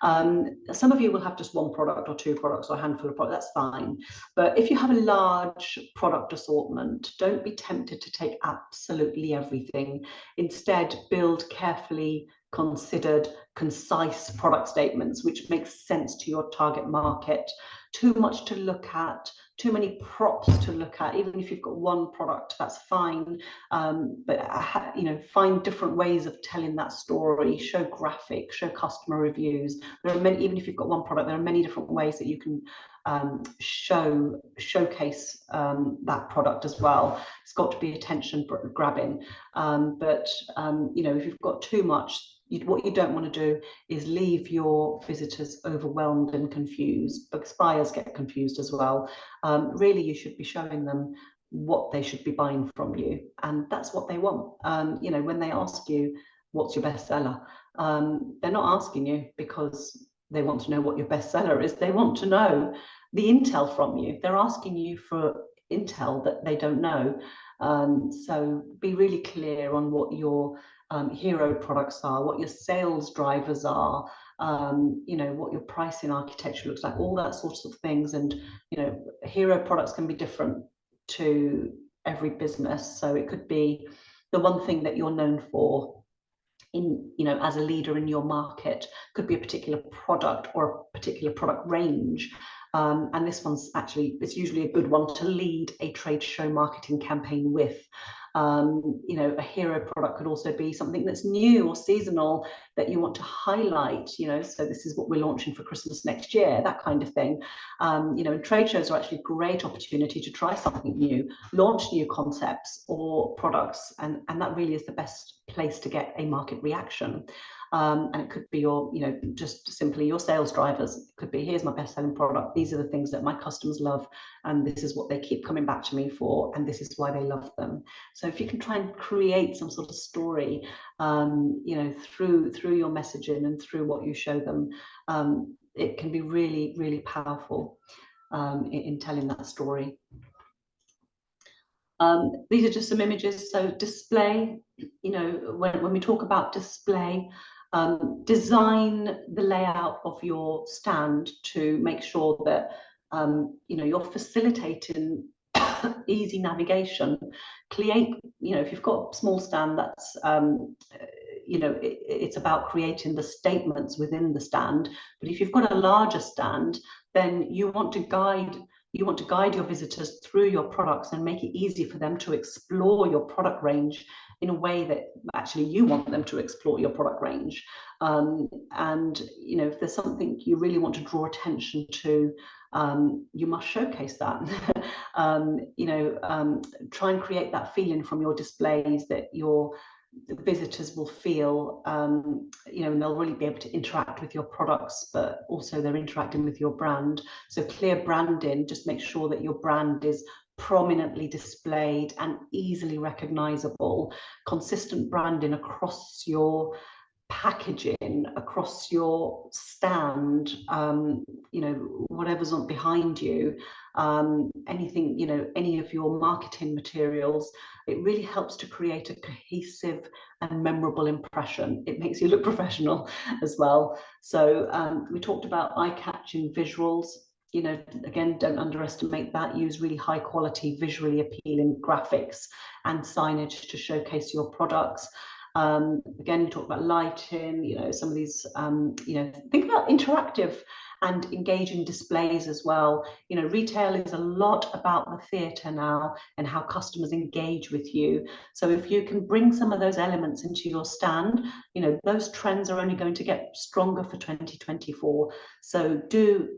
Some of you will have just one product or two products or a handful of products, that's fine. But if you have a large product assortment, don't be tempted to take absolutely everything. Instead, build carefully considered, concise product statements, which makes sense to your target market. Too much to look at, too many props to look at. Even if you've got one product, that's fine. But find different ways of telling that story. Show graphics, show customer reviews. There are many. Even if you've got one product, there are many different ways that you can showcase that product as well. It's got to be attention grabbing. If you've got too much, what you don't want to do is leave your visitors overwhelmed and confused, because buyers get confused as well. Really, you should be showing them what they should be buying from you, and that's what they want. When they ask you what's your bestseller, they're not asking you because they want to know what your bestseller is. They want to know the intel from you. They're asking you for intel that they don't know. So be really clear on what your hero products are, what your sales drivers are, what your pricing architecture looks like, all that sorts of things. And hero products can be different to every business. So it could be the one thing that you're known for as a leader in your market, could be a particular product or a particular product range. And this one's actually, it's usually a good one to lead a trade show marketing campaign with. A hero product could also be something that's new or seasonal that you want to highlight, so this is what we're launching for Christmas next year, that kind of thing. And trade shows are actually a great opportunity to try something new, launch new concepts or products, and that really is the best place to get a market reaction. And it could be just simply your sales drivers. It could be, here's my best-selling product. These are the things that my customers love, and this is what they keep coming back to me for, and this is why they love them. So if you can try and create some sort of story, through your messaging and through what you show them, it can be really, really powerful in telling that story. These are just some images. So display, when we talk about display, design the layout of your stand to make sure that you're facilitating easy navigation. If you've got a small stand, that's it's about creating the statements within the stand. But if you've got a larger stand, then you want to guide your visitors through your products and make it easy for them to explore your product range in a way that actually you want them to explore your product range. And you know, if there's something you really want to draw attention to, you must showcase that. You know, try and create that feeling from your displays that the visitors will feel, you know, and they'll really be able to interact with your products, but also they're interacting with your brand. So clear branding, just make sure that your brand is prominently displayed and easily recognizable. Consistent branding across your packaging, across your stand, you know, whatever's on behind you, anything, you know, any of your marketing materials. It really helps to create a cohesive and memorable impression. It makes you look professional as well. So we talked about eye-catching visuals. You know, again, don't underestimate that. Use really high quality, visually appealing graphics and signage to showcase your products. Again, we talk about lighting, you know, some of these, you know, think about interactive and engaging displays as well. You know, retail is a lot about the theatre now and how customers engage with you. So if you can bring some of those elements into your stand, you know, those trends are only going to get stronger for 2024. So do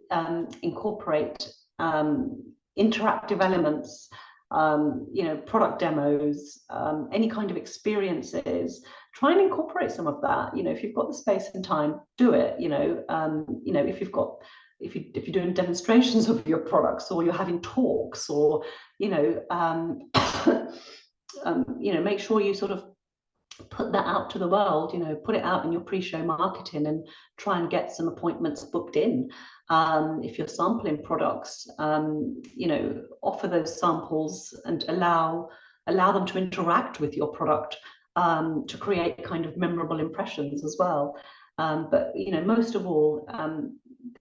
incorporate interactive elements, you know, product demos, any kind of experiences. Try and incorporate some of that. You know, if you've got the space and time, do it. You know, if you're doing demonstrations of your products, or you're having talks, or you know, you know, make sure you sort of put that out to the world. You know, put it out in your pre-show marketing and try and get some appointments booked in. If you're sampling products, you know, offer those samples and allow them to interact with your product, to create kind of memorable impressions as well. But you know, most of all,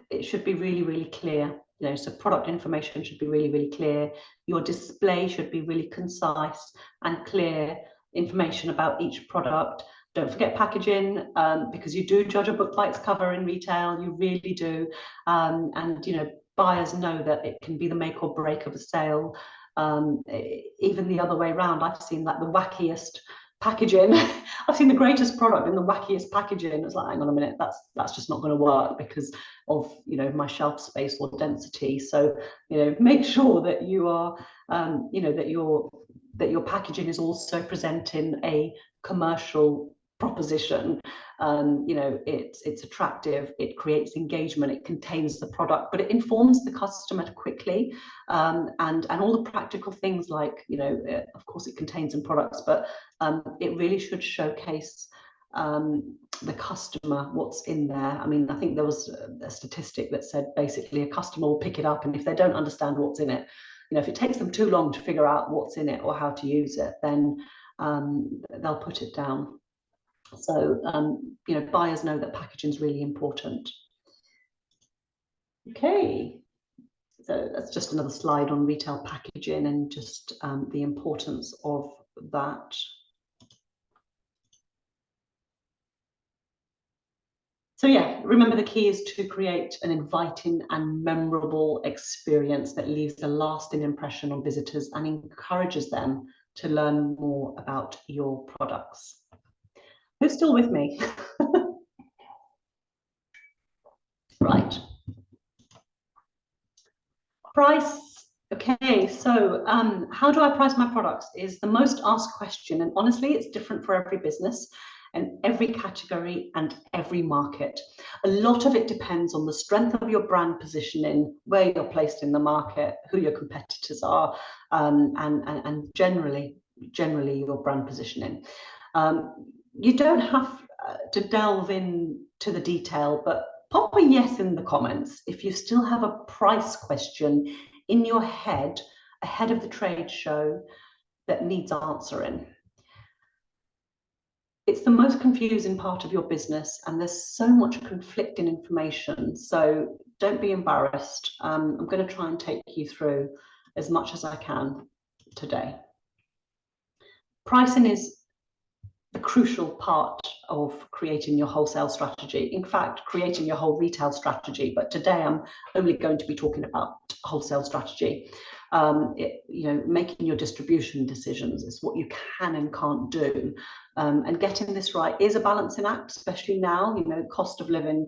it should be really, really clear. You know, so product information should be really, really clear. Your display should be really concise and clear information about each product. Don't forget packaging, because you do judge a book by its cover in retail, you really do. And you know, buyers know that it can be the make or break of a sale. Even the other way around, I've seen like the wackiest packaging. I've seen the greatest product in the wackiest packaging. It's like, hang on a minute, that's just not going to work because of, you know, my shelf space or density. So, you know, make sure that you are, you know, that your packaging is also presenting a commercial proposition. You know, it's attractive, it creates engagement, it contains the product, but it informs the customer quickly, and all the practical things like, you know, of course it contains some products, but it really should showcase the customer, what's in there. I mean, I think there was a statistic that said basically a customer will pick it up, and if they don't understand what's in it, you know, if it takes them too long to figure out what's in it or how to use it, then they'll put it down. So, you know, buyers know that packaging is really important. Okay, so that's just another slide on retail packaging and just the importance of that. So yeah, remember the key is to create an inviting and memorable experience that leaves a lasting impression on visitors and encourages them to learn more about your products. Who's still with me? Right. Price. Okay, so how do I price my products is the most asked question, and honestly, it's different for every business and every category and every market. A lot of it depends on the strength of your brand positioning, where you're placed in the market, who your competitors are, and generally your brand positioning. You don't have to delve into the detail, but pop a yes in the comments if you still have a price question in your head ahead of the trade show that needs answering. It's the most confusing part of your business, and there's so much conflicting information, so don't be embarrassed. I'm going to try and take you through as much as I can today. Pricing is the crucial part of creating your wholesale strategy. In fact, creating your whole retail strategy. But today I'm only going to be talking about wholesale strategy. Making your distribution decisions is what you can and can't do. And getting this right is a balancing act, especially now. Cost of living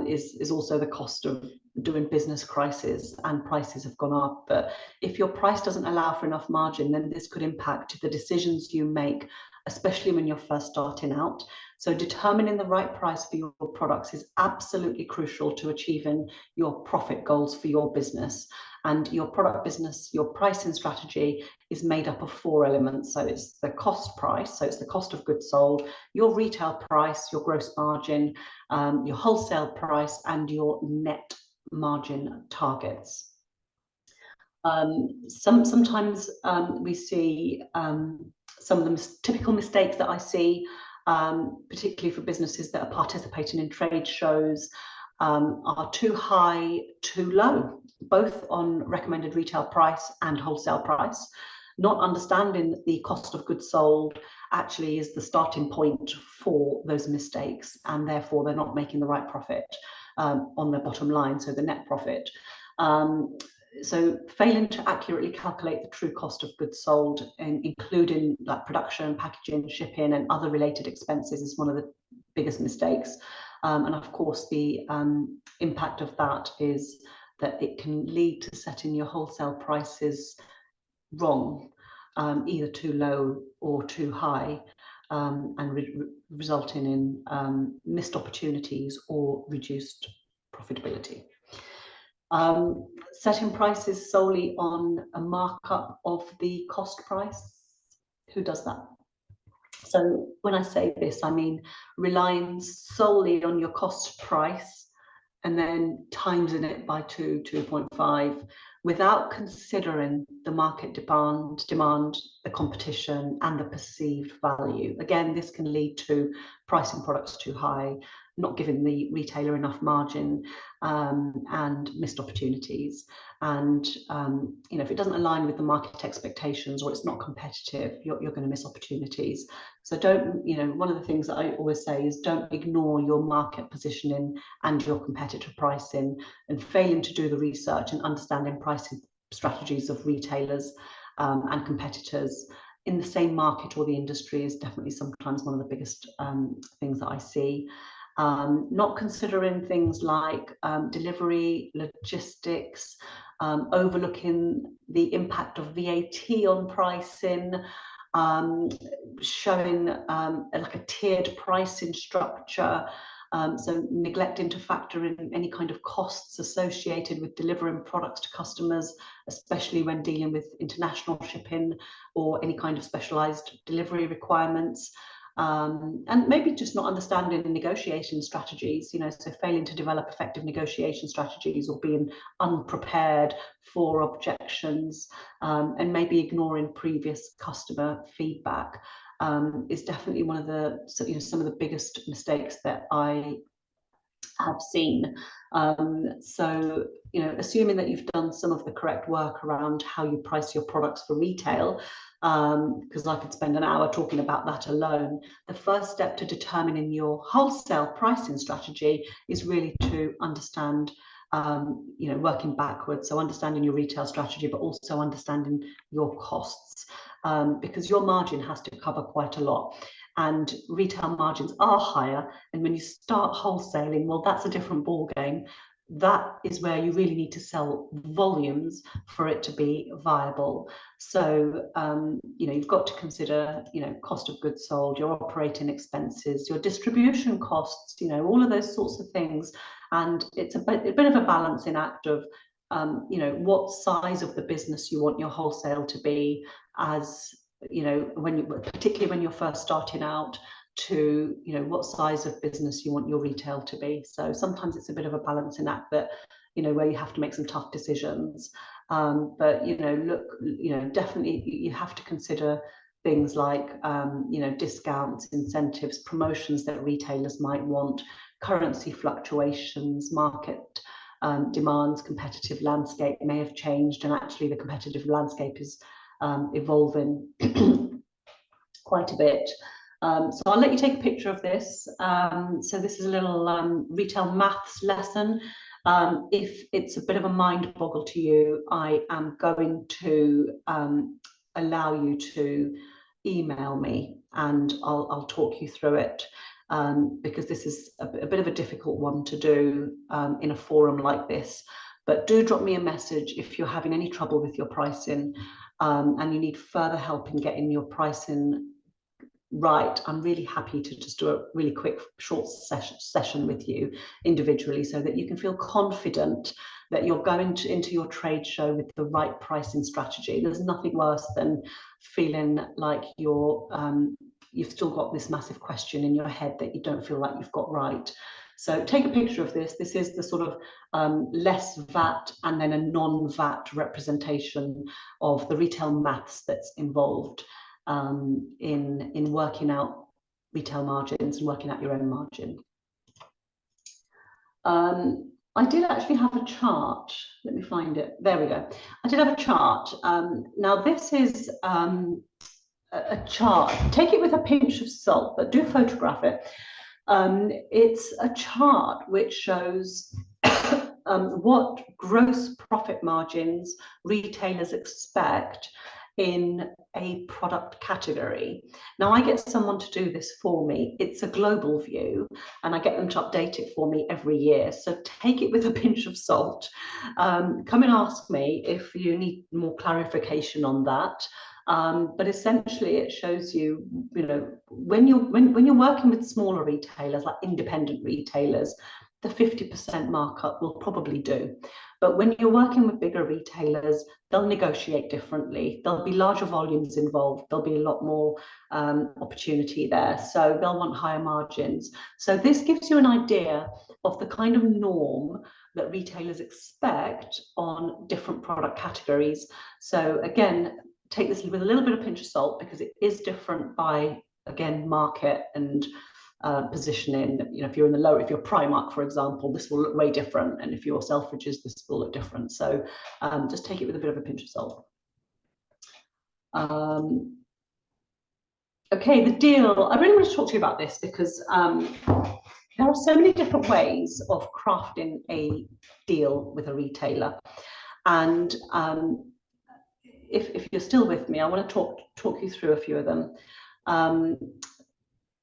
is also the cost of doing business crisis, and prices have gone up. But if your price doesn't allow for enough margin, then this could impact the decisions you make, especially when you're first starting out. So determining the right price for your products is absolutely crucial to achieving your profit goals for your business. And your product business, your pricing strategy is made up of 4 elements. So it's the cost price, so it's the cost of goods sold, your retail price, your gross margin, your wholesale price, and your net margin targets. Sometimes we see some of the typical mistakes that I see, particularly for businesses that are participating in trade shows, are too high, too low, both on recommended retail price and wholesale price. Not understanding that the cost of goods sold actually is the starting point for those mistakes, and therefore they're not making the right profit on their bottom line, so the net profit. So failing to accurately calculate the true cost of goods sold, including like production, packaging, shipping, and other related expenses, is one of the biggest mistakes. And of course, the impact of that is that it can lead to setting your wholesale prices wrong, either too low or too high, and resulting in missed opportunities or reduced profitability. Setting prices solely on a markup of the cost price. Who does that? So when I say this, I mean relying solely on your cost price and then timesing it by 2.5, without considering the market demand, the competition, and the perceived value. Again, this can lead to pricing products too high, not giving the retailer enough margin, and missed opportunities. And if it doesn't align with the market expectations, or it's not competitive, you're going to miss opportunities. So don't, one of the things that I always say is don't ignore your market positioning and your competitor pricing, and failing to do the research and understanding pricing strategies of retailers and competitors in the same market or the industry is definitely sometimes one of the biggest things that I see. Not considering things like delivery, logistics, overlooking the impact of VAT on pricing, showing like a tiered pricing structure, so neglecting to factor in any kind of costs associated with delivering products to customers, especially when dealing with international shipping or any kind of specialized delivery requirements. And maybe just not understanding negotiation strategies, so failing to develop effective negotiation strategies, or being unprepared for objections, and maybe ignoring previous customer feedback is definitely one of the, some of the biggest mistakes that I have seen. So, assuming that you've done some of the correct work around how you price your products for retail, because I could spend an hour talking about that alone, the first step to determining your wholesale pricing strategy is really to understand, working backwards. So understanding your retail strategy, but also understanding your costs, because your margin has to cover quite a lot. And retail margins are higher, and when you start wholesaling, well, that's a different ball game. That is where you really need to sell volumes for it to be viable. So you've got to consider cost of goods sold, your operating expenses, your distribution costs, all of those sorts of things. And it's a bit of a balancing act of what size of the business you want your wholesale to be, as particularly when you're first starting out, to what size of business you want your retail to be. So sometimes it's a bit of a balancing act that where you have to make some tough decisions, but definitely you have to consider things like discounts, incentives, promotions that retailers might want, currency fluctuations, market demands, competitive landscape may have changed, and actually the competitive landscape is evolving quite a bit. So I'll let you take a picture of this. So this is a little retail maths lesson. If it's a bit of a mind boggle to you, I am going to allow you to email me, and I'll talk you through it, because this is a bit of a difficult one to do in a forum like this. But do drop me a message if you're having any trouble with your pricing, and you need further help in getting your pricing right. I'm really happy to just do a really quick short session with you individually, so that you can feel confident that you're going into your trade show with the right pricing strategy. There's nothing worse than feeling like you've still got this massive question in your head that you don't feel like you've got right. So take a picture of this. This is the sort of less VAT and then a non-VAT representation of the retail maths that's involved in working out retail margins and working out your own margin. I did actually have a chart. Let me find it. There we go. I did have a chart. Now this is a chart. Take it with a pinch of salt, but do photograph it. It's a chart which shows what gross profit margins retailers expect in a product category. Now I get someone to do this for me. It's a global view, and I get them to update it for me every year. So take it with a pinch of salt. Come and ask me if you need more clarification on that. But essentially it shows you, when you're working with smaller retailers, like independent retailers, the 50% markup will probably do. But when you're working with bigger retailers, they'll negotiate differently. There'll be larger volumes involved. There'll be a lot more opportunity there. So they'll want higher margins. So this gives you an idea of the kind of norm that retailers expect on different product categories. So again, take this with a little bit of pinch of salt, because it is different by, again, market and positioning. If you're in the lower, if you're Primark, for example, this will look way different, and if you're Selfridges, this will look different. So just take it with a bit of a pinch of salt. Okay, the deal. I really want to talk to you about this because there are so many different ways of crafting a deal with a retailer, and if you're still with me, I want to talk you through a few of them.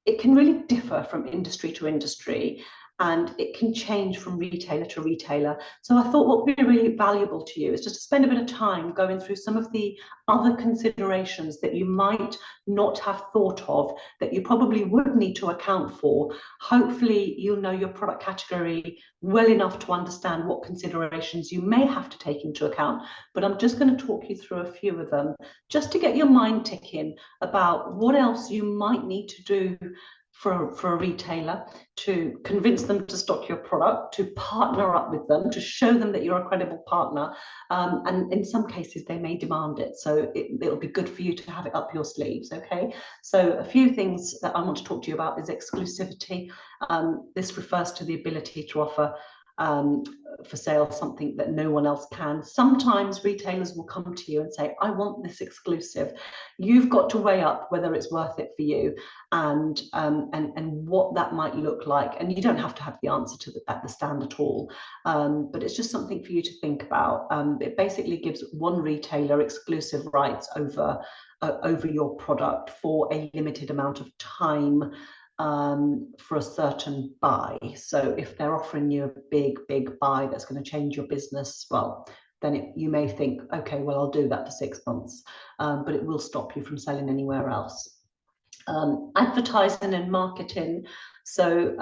It can really differ from industry to industry, and it can change from retailer to retailer. So I thought what would be really valuable to you is just to spend a bit of time going through some of the other considerations that you might not have thought of, that you probably would need to account for. Hopefully you'll know your product category well enough to understand what considerations you may have to take into account. But I'm just going to talk you through a few of them, just to get your mind ticking about what else you might need to do for a retailer to convince them to stock your product, to partner up with them, to show them that you're a credible partner. And in some cases, they may demand it. So it'll be good for you to have it up your sleeves, okay? So a few things that I want to talk to you about is exclusivity. This refers to the ability to offer for sale something that no one else can. Sometimes retailers will come to you and say, I want this exclusive. You've got to weigh up whether it's worth it for you, and what that might look like. And you don't have to have the answer to at the stand at all, but it's just something for you to think about. It basically gives one retailer exclusive rights over your product for a limited amount of time, for a certain buy. So if they're offering you a big buy that's going to change your business, well, then you may think, okay, well, I'll do that for 6 months, but it will stop you from selling anywhere else. Advertising and marketing. So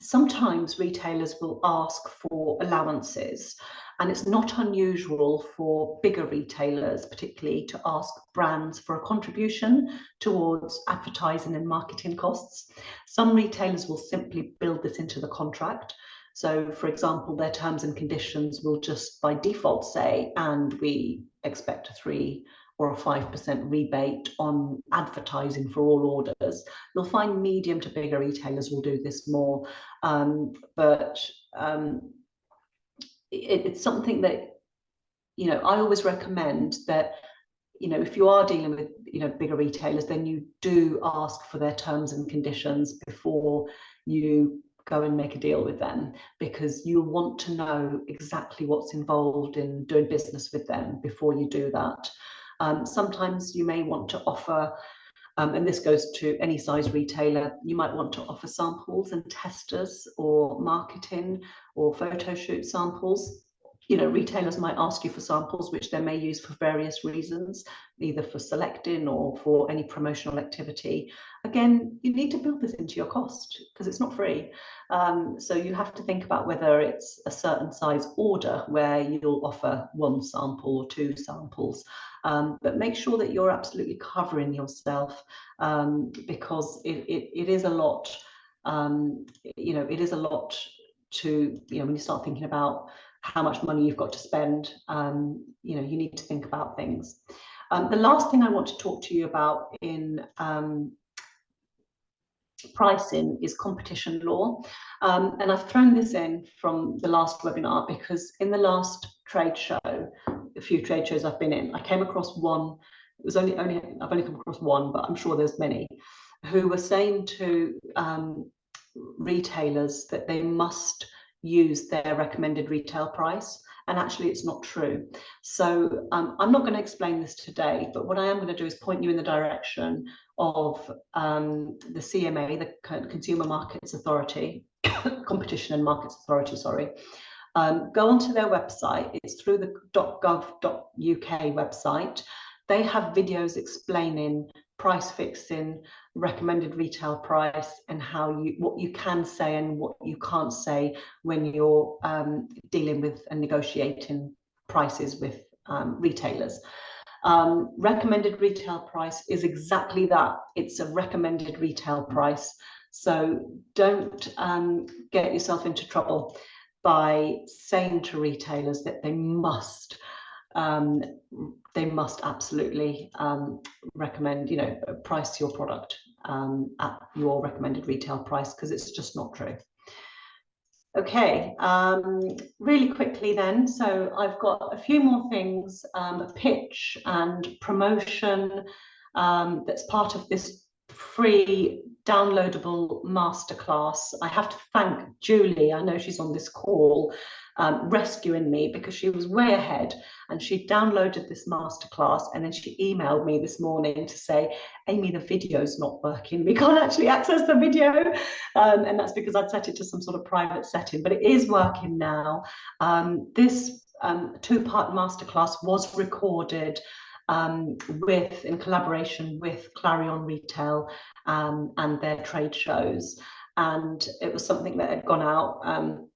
sometimes retailers will ask for allowances, and it's not unusual for bigger retailers particularly to ask brands for a contribution towards advertising and marketing costs. Some retailers will simply build this into the contract. So for example, their terms and conditions will just by default say, and we expect a 3 or a 5% rebate on advertising for all orders. You'll find medium to bigger retailers will do this more, but it's something that, I always recommend that, if you are dealing with, bigger retailers, then you do ask for their terms and conditions before you go and make a deal with them, because you want to know exactly what's involved in doing business with them before you do that. Sometimes you may want to offer, and this goes to any size retailer, you might want to offer samples and testers, or marketing or photo shoot samples. You know, retailers might ask you for samples, which they may use for various reasons, either for selecting or for any promotional activity. Again, you need to build this into your cost, because it's not free. So you have to think about whether it's a certain size order where you'll offer 1 sample or 2 samples. But make sure that you're absolutely covering yourself, because it is a lot. You know, it is a lot to, you know, when you start thinking about how much money you've got to spend, you know, you need to think about things. The last thing I want to talk to you about in pricing is competition law. And I've thrown this in from the last webinar, because in the last trade show, a few trade shows I've been in, I came across one. It was I've only come across one, but I'm sure there's many, who were saying to retailers that they must use their recommended retail price, and actually it's not true. So I'm not going to explain this today, but what I am going to do is point you in the direction of the CMA, the Consumer Markets Authority, Competition and Markets Authority, sorry. Go onto their website. It's through the .gov.uk website. They have videos explaining price fixing, recommended retail price, and what you can say and what you can't say when you're dealing with and negotiating prices with retailers. Recommended retail price is exactly that. It's a recommended retail price. So don't get yourself into trouble by saying to retailers that they must absolutely recommend, you know, price your product at your recommended retail price, because it's just not true. Okay, really quickly then, so I've got a few more things, pitch and promotion, that's part of this free downloadable masterclass. I have to thank Julie, I know she's on this call, rescuing me, because she was way ahead and she downloaded this masterclass, and then she emailed me this morning to say, Amy, the video's not working, we can't actually access the video, and that's because I'd set it to some sort of private setting, but it is working now. This 2-part masterclass was recorded in collaboration with Clarion Retail and their trade shows, and it was something that had gone out.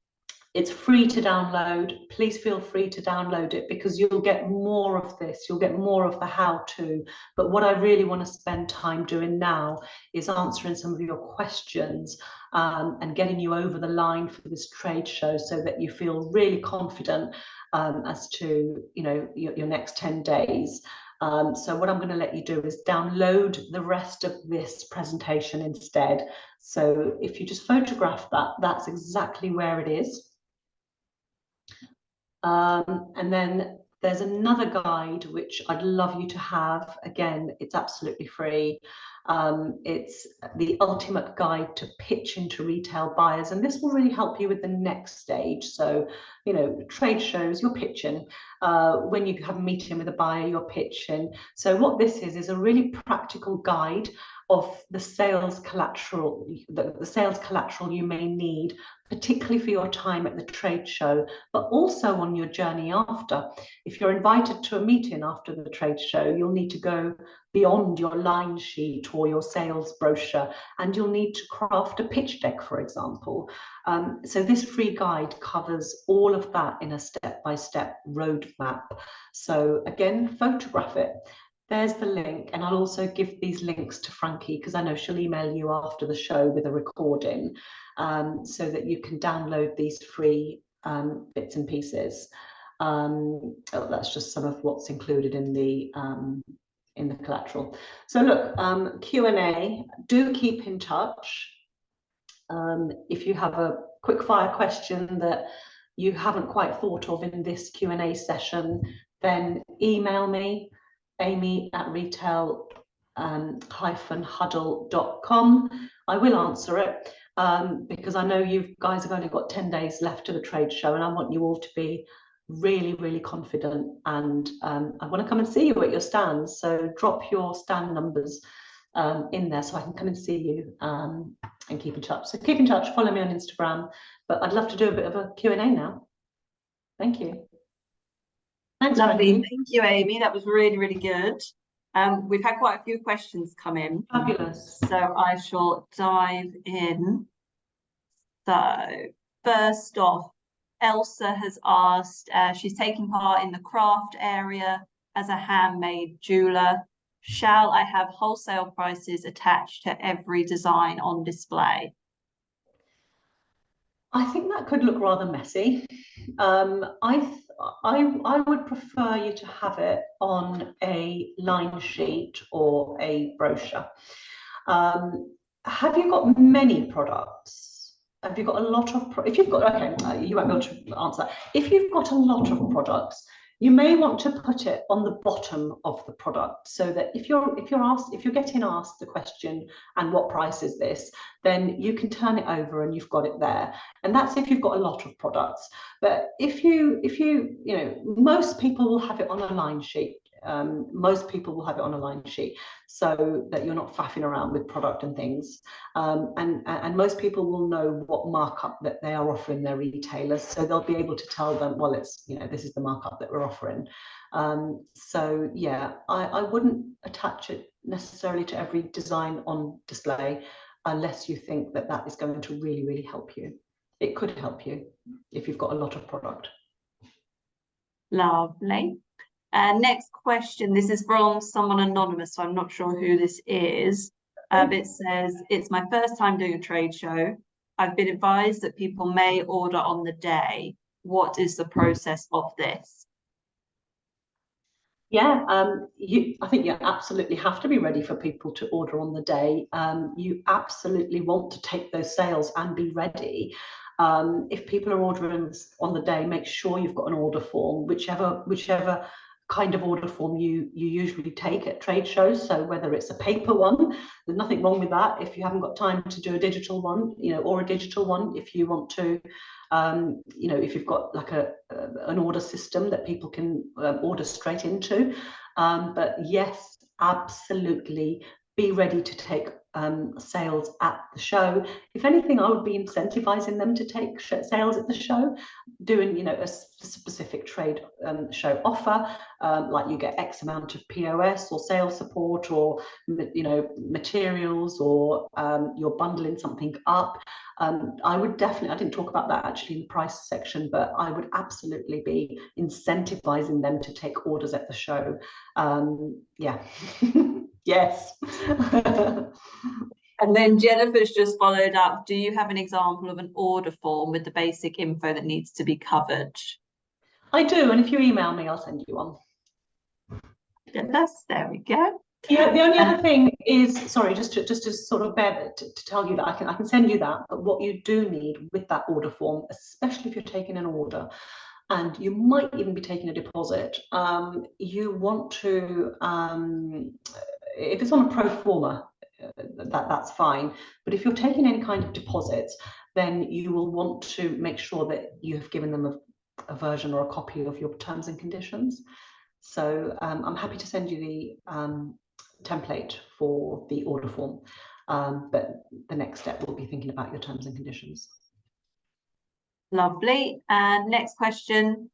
It's free to download. Please feel free to download it, because you'll get more of this. You'll get more of the how-to. But what I really want to spend time doing now is answering some of your questions and getting you over the line for this trade show, so that you feel really confident as to, you know, your next 10 days. So what I'm going to let you do is download the rest of this presentation instead. So if you just photograph that, that's exactly where it is. And then there's another guide which I'd love you to have. Again, it's absolutely free. It's the ultimate guide to pitching to retail buyers, and this will really help you with the next stage. So, you know, trade shows, you're pitching. When you have a meeting with a buyer, you're pitching. So what this is a really practical guide of the sales collateral, the sales collateral you may need, particularly for your time at the trade show, but also on your journey after. If you're invited to a meeting after the trade show, you'll need to go beyond your line sheet or your sales brochure, and you'll need to craft a pitch deck, for example. So this free guide covers all of that in a step-by-step roadmap. So again, photograph it. There's the link, and I'll also give these links to Frankie, because I know she'll email you after the show with a recording, so that you can download these free bits and pieces. That's just some of what's included in the collateral. So look, Q&A, do keep in touch. If you have a quick fire question that you haven't quite thought of in this Q&A session, then email me, amy@retail-huddle.com. I will answer it. because I know you guys have only got 10 days left to the trade show, and I want you all to be really, really confident. And I want to come and see you at your stands. So drop your stand numbers in there so I can come and see you and keep in touch. So keep in touch, follow me on Instagram. But I'd love to do a bit of a Q&A now. Thank you. Thanks, Lovely. Frankie. Thank you, Amy. That was really, really good. We've had quite a few questions come in. Fabulous. So I shall dive in. So first off, Elsa has asked, she's taking part in the craft area as a handmade jeweler. Shall I have wholesale prices attached to every design on display? I think that could look rather messy. I would prefer you to have it on a line sheet or a brochure. Have you got many products? Have you got a lot of, if you've got, okay, you won't be able to answer that. If you've got a lot of products, you may want to put it on the bottom of the product, so that if you're getting asked the question, and what price is this, then you can turn it over and you've got it there. And that's if you've got a lot of products. But if you most people will have it on a line sheet. Most people will have it on a line sheet, so that you're not faffing around with product and things. And most people will know what markup that they are offering their retailers, so they'll be able to tell them, well, it's, this is the markup that we're offering. So yeah, I wouldn't attach it necessarily to every design on display, unless you think that that is going to really, really help you. It could help you if you've got a lot of product. Lovely. Next question. This is from someone anonymous, so I'm not sure who this is. It says, it's my first time doing a trade show. I've been advised that people may order on the day. What is the process of this? Yeah, I think you absolutely have to be ready for people to order on the day. You absolutely want to take those sales and be ready. If people are ordering on the day, make sure you've got an order form, whichever kind of order form you usually take at trade shows. So whether it's a paper one, there's nothing wrong with that. If you haven't got time to do a digital one, or a digital one, if you want to, if you've got like an order system that people can order straight into. But yes, absolutely be ready to take sales at the show. If anything, I would be incentivizing them to take sales at the show, doing a specific trade show offer, like you get X amount of POS or sales support, or materials, or you're bundling something up. I would definitely, I didn't talk about that actually in the price section, but I would absolutely be incentivizing them to take orders at the show. Yeah. Yes. And then Jennifer's just followed up. Do you have an example of an order form with the basic info that needs to be covered? I do, and if you email me, I'll send you one. There we go. Yeah, the only other thing is, sorry, just to sort of to tell you that I can send you that, but what you do need with that order form, especially if you're taking an order, and you might even be taking a deposit, you want to, if it's on a pro forma, that's fine. But if you're taking any kind of deposits, then you will want to make sure that you have given them a version or a copy of your terms and conditions. So I'm happy to send you the template for the order form, but the next step will be thinking about your terms and conditions. Lovely. And next question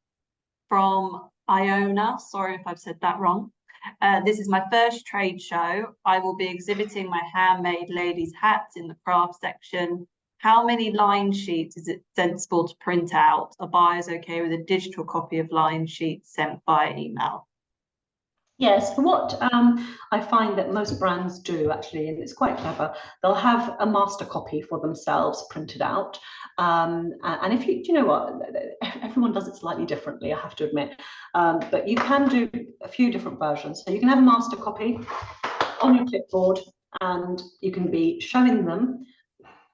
from Iona. Sorry if I've said that wrong. This is my first trade show. I will be exhibiting my handmade ladies' hats in the craft section. How many line sheets is it sensible to print out? Are buyers okay with a digital copy of line sheets sent via email? Yes, what I find that most brands do actually, and it's quite clever, they'll have a master copy for themselves printed out. And if you know what, everyone does it slightly differently, I have to admit. But you can do a few different versions. So you can have a master copy on your clipboard, and you can be showing them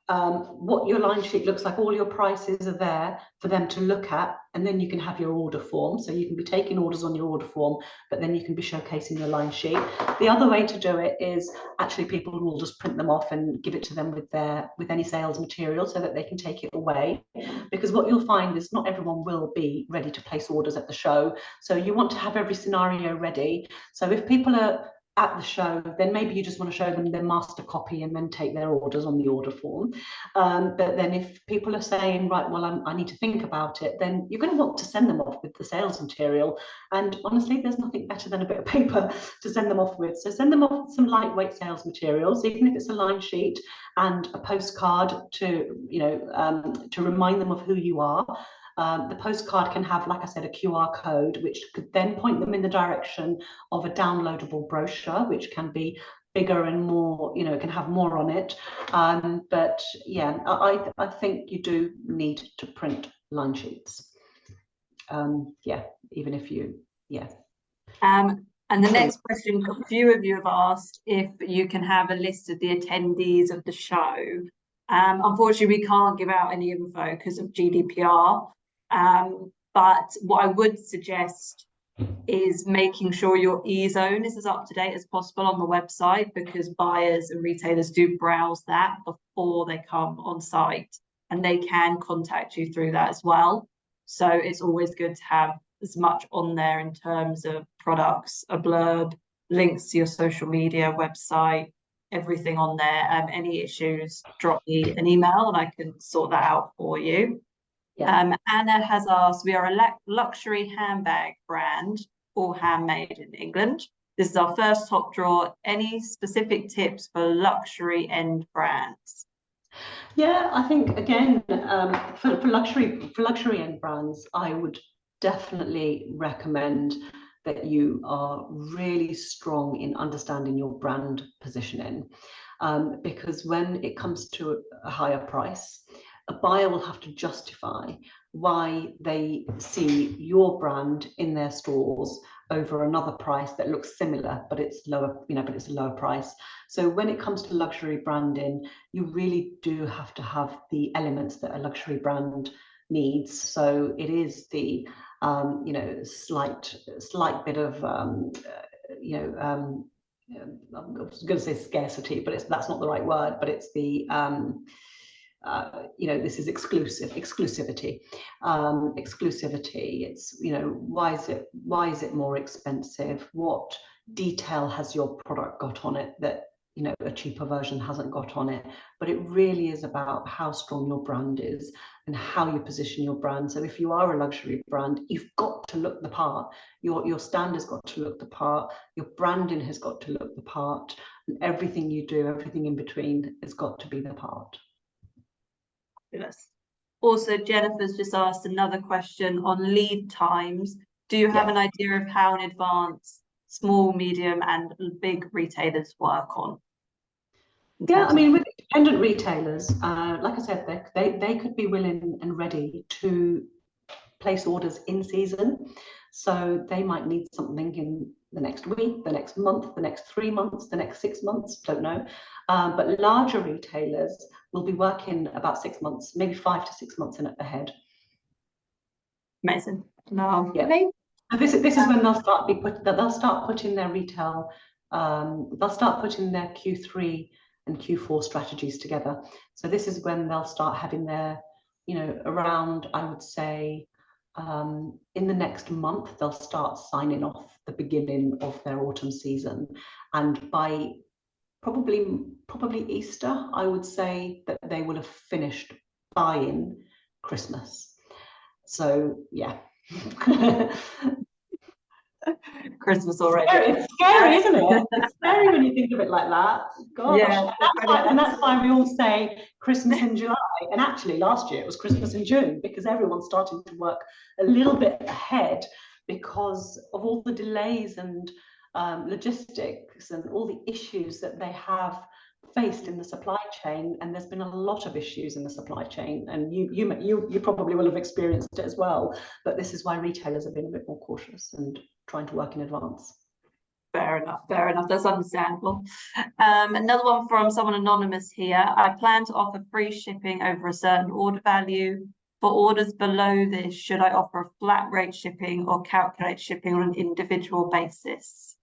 what your line sheet looks like. All your prices are there for them to look at, and then you can have your order form. So you can be taking orders on your order form, but then you can be showcasing your line sheet. The other way to do it is actually people will just print them off and give it to them with any sales material so that they can take it away. Because what you'll find is not everyone will be ready to place orders at the show. So you want to have every scenario ready. So if people are at the show, then maybe you just want to show them their master copy and then take their orders on the order form. But then if people are saying, right, well, I need to think about it, then you're going to want to send them off with the sales material. And honestly, there's nothing better than a bit of paper to send them off with. So send them off with some lightweight sales materials, even if it's a line sheet and a postcard to, to remind them of who you are. The postcard can have, like I said, a QR code, which could then point them in the direction of a downloadable brochure, which can be bigger and more, it can have more on it. But yeah, I think you do need to print line sheets. Yeah, even if you, yeah. And the next question, a few of you have asked if you can have a list of the attendees of the show. Unfortunately, we can't give out any info because of GDPR. But what I would suggest is making sure your e-zone is as up to date as possible on the website, because buyers and retailers do browse that before they come on site, and they can contact you through that as well. So it's always good to have as much on there in terms of products, a blurb, links to your social media, website, everything on there. Any issues, drop me an email and I can sort that out for you. Yeah. Anna has asked, we are a luxury handbag brand, all handmade in England. This is our first top drawer. Any specific tips for luxury end brands? Yeah, I think again, for luxury end brands, I would definitely recommend that you are really strong in understanding your brand positioning, because when it comes to a higher price, a buyer will have to justify why they see your brand in their stores over another price that looks similar, but it's lower, but it's a lower price. So when it comes to luxury branding, you really do have to have the elements that a luxury brand needs. So it is the slight bit of I was going to say scarcity, but that's not the right word. But it's the this is exclusivity. It's, why is it more expensive? What detail has your product got on it that a cheaper version hasn't got on it? But it really is about how strong your brand is and how you position your brand. So if you are a luxury brand, you've got to look the part. Your stand has got to look the part. Your branding has got to look the part. And everything you do, everything in between, has got to be the part. Also, Jennifer's just asked another question on lead times. Do you have an idea of how in advance small, medium and big retailers work on? Yeah, I mean, with independent retailers, like I said, they could be willing and ready to place orders in season. So they might need something in the next week, the next month, the next 3 months, the next 6 months, don't know. But larger retailers will be working about 6 months, maybe 5 to 6 months ahead. Amazing. No. Yeah. And this is when they'll start putting their retail, they'll start putting their Q3 and Q4 strategies together. So this is when they'll start having their, around, I would say, in the next month, they'll start signing off the beginning of their autumn season. And by probably Easter, I would say that they will have finished buying Christmas. So yeah. Christmas already. It's scary, isn't it? It's scary when you think of it like that. Gosh. Yeah, and that's why we all say Christmas in July. And actually last year it was Christmas in June, because everyone's starting to work a little bit ahead because of all the delays and logistics and all the issues that they have faced in the supply chain. And there's been a lot of issues in the supply chain, and you probably will have experienced it as well. But this is why retailers have been a bit more cautious and trying to work in advance. Fair enough, fair enough. That's understandable. Another one from someone anonymous here. I plan to offer free shipping over a certain order value. For orders below this, should I offer a flat rate shipping or calculate shipping on an individual basis?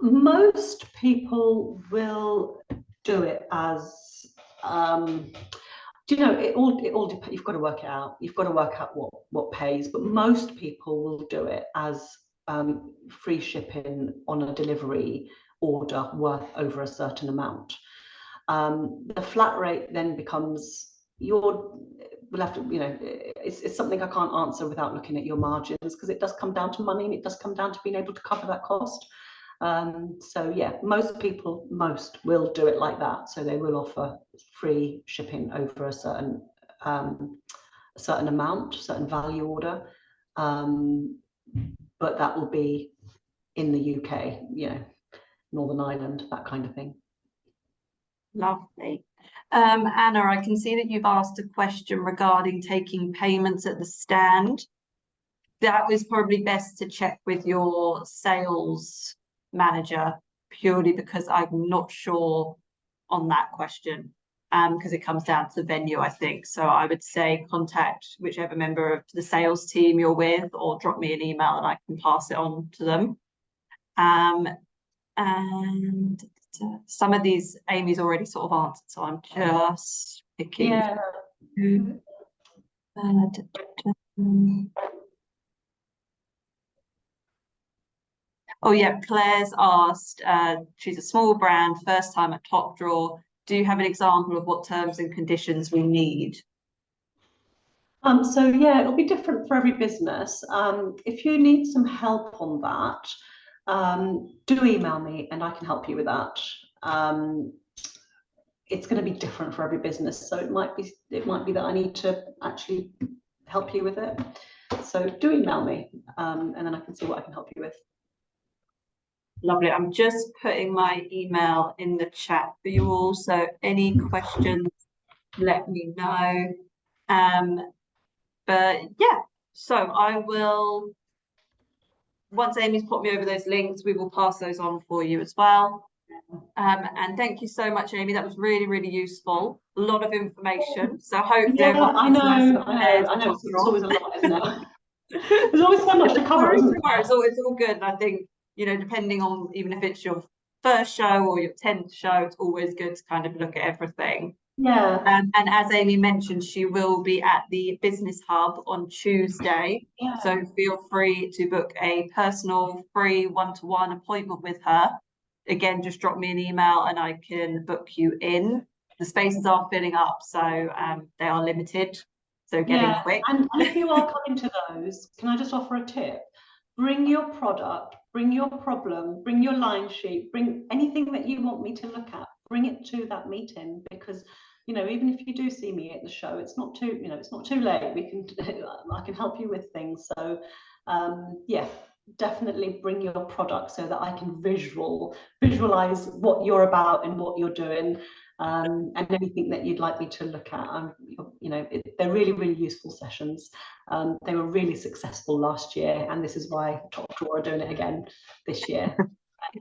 Most people will do it as do you know, it all depends. You've got to work it out. You've got to work out what pays, but most people will do it as free shipping on a delivery order worth over a certain amount. The flat rate then becomes we'll have to, you know, it's something I can't answer without looking at your margins, because it does come down to money and it does come down to being able to cover that cost. So yeah, most will do it like that. So they will offer free shipping over a certain amount, certain value order, but that will be in the UK, you know, Northern Ireland, that kind of thing. Lovely. Anna, I can see that you've asked a question regarding taking payments at the stand. That was probably best to check with your sales manager, purely because I'm not sure on that question, because it comes down to the venue, I think. So I would say contact whichever member of the sales team you're with, or drop me an email and I can pass it on to them. And some of these Amy's already sort of answered, so I'm just picking. Yeah. Oh yeah, Claire's asked, she's a small brand, first time at Top Draw. Do you have an example of what terms and conditions we need? So yeah, it'll be different for every business. If you need some help on that, do email me and I can help you with that. It's going to be different for every business, so it might be that I need to actually help you with it. So do email me, and then I can see what I can help you with. Lovely. I'm just putting my email in the chat for you all. So any questions, let me know. But yeah, so I will, once Amy's put me over those links, we will pass those on for you as well. And thank you so much, Amy. That was really, really useful. A lot of information. So hopefully, yeah, I know. It's always a lot, isn't it? There's always so much to cover, isn't there? It's all good. And I think, you know, depending on, even if it's your first show or your 10th show, it's always good to kind of look at everything. Yeah. And as Amy mentioned, she will be at the Business Hub on Tuesday. Yeah. So feel free to book a personal free one-to-one appointment with her. Again, just drop me an email and I can book you in. The spaces are filling up, so they are limited. So get in quick. And if you are coming to those, can I just offer a tip? Bring your product, bring your problem, bring your line sheet, bring anything that you want me to look at, bring it to that meeting, because, you know, even if you do see me at the show, it's not too, you know, it's not too late. I can help you with things. So yeah, definitely bring your product so that I can visualize what you're about and what you're doing, and anything that you'd like me to look at. You know, they're really, really useful sessions. They were really successful last year, and this is why Top Draw are doing it again this year.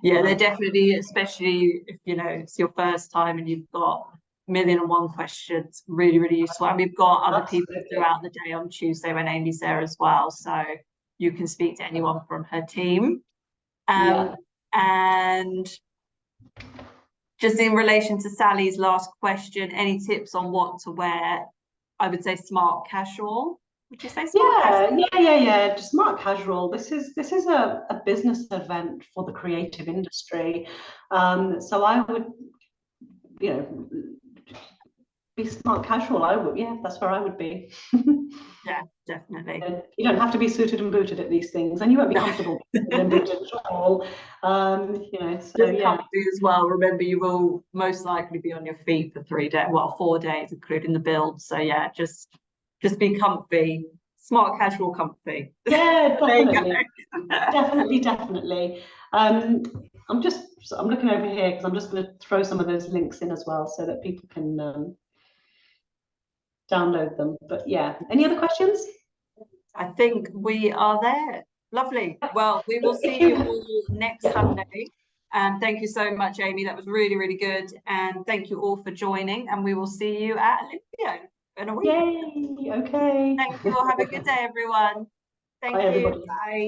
Yeah, they're definitely, especially if, you know, it's your first time and you've got 1,000,001 questions, really, really useful. And we've got other people throughout the day on Tuesday when Amy's there as well, so you can speak to anyone from her team. And just in relation to Sally's last question, any tips on what to wear? I would say smart casual. Would you say smart casual? Yeah. Just smart casual. This is a business event for the creative industry. So I would, you know, be smart casual. I would, yeah, that's where I would be. Yeah, definitely. You don't have to be suited and booted at these things, and you won't be comfortable and booted at all. You know, so just comfy as well. Remember, you will most likely be on your feet for 3 days, well, 4 days, including the build. So yeah, just be comfy, smart casual comfy. Yeah, definitely. I'm looking over here because I'm just going to throw some of those links in as well so that people can download them. But yeah, any other questions? I think we are there. Lovely. Well, we will see you all next Sunday. Thank you so much, Amy. That was really, really good. And thank you all for joining. And we will see you at Olympia in a week. Yay! Okay. Thank you all. Have a good day, everyone. Bye, Thank you. everybody. Bye.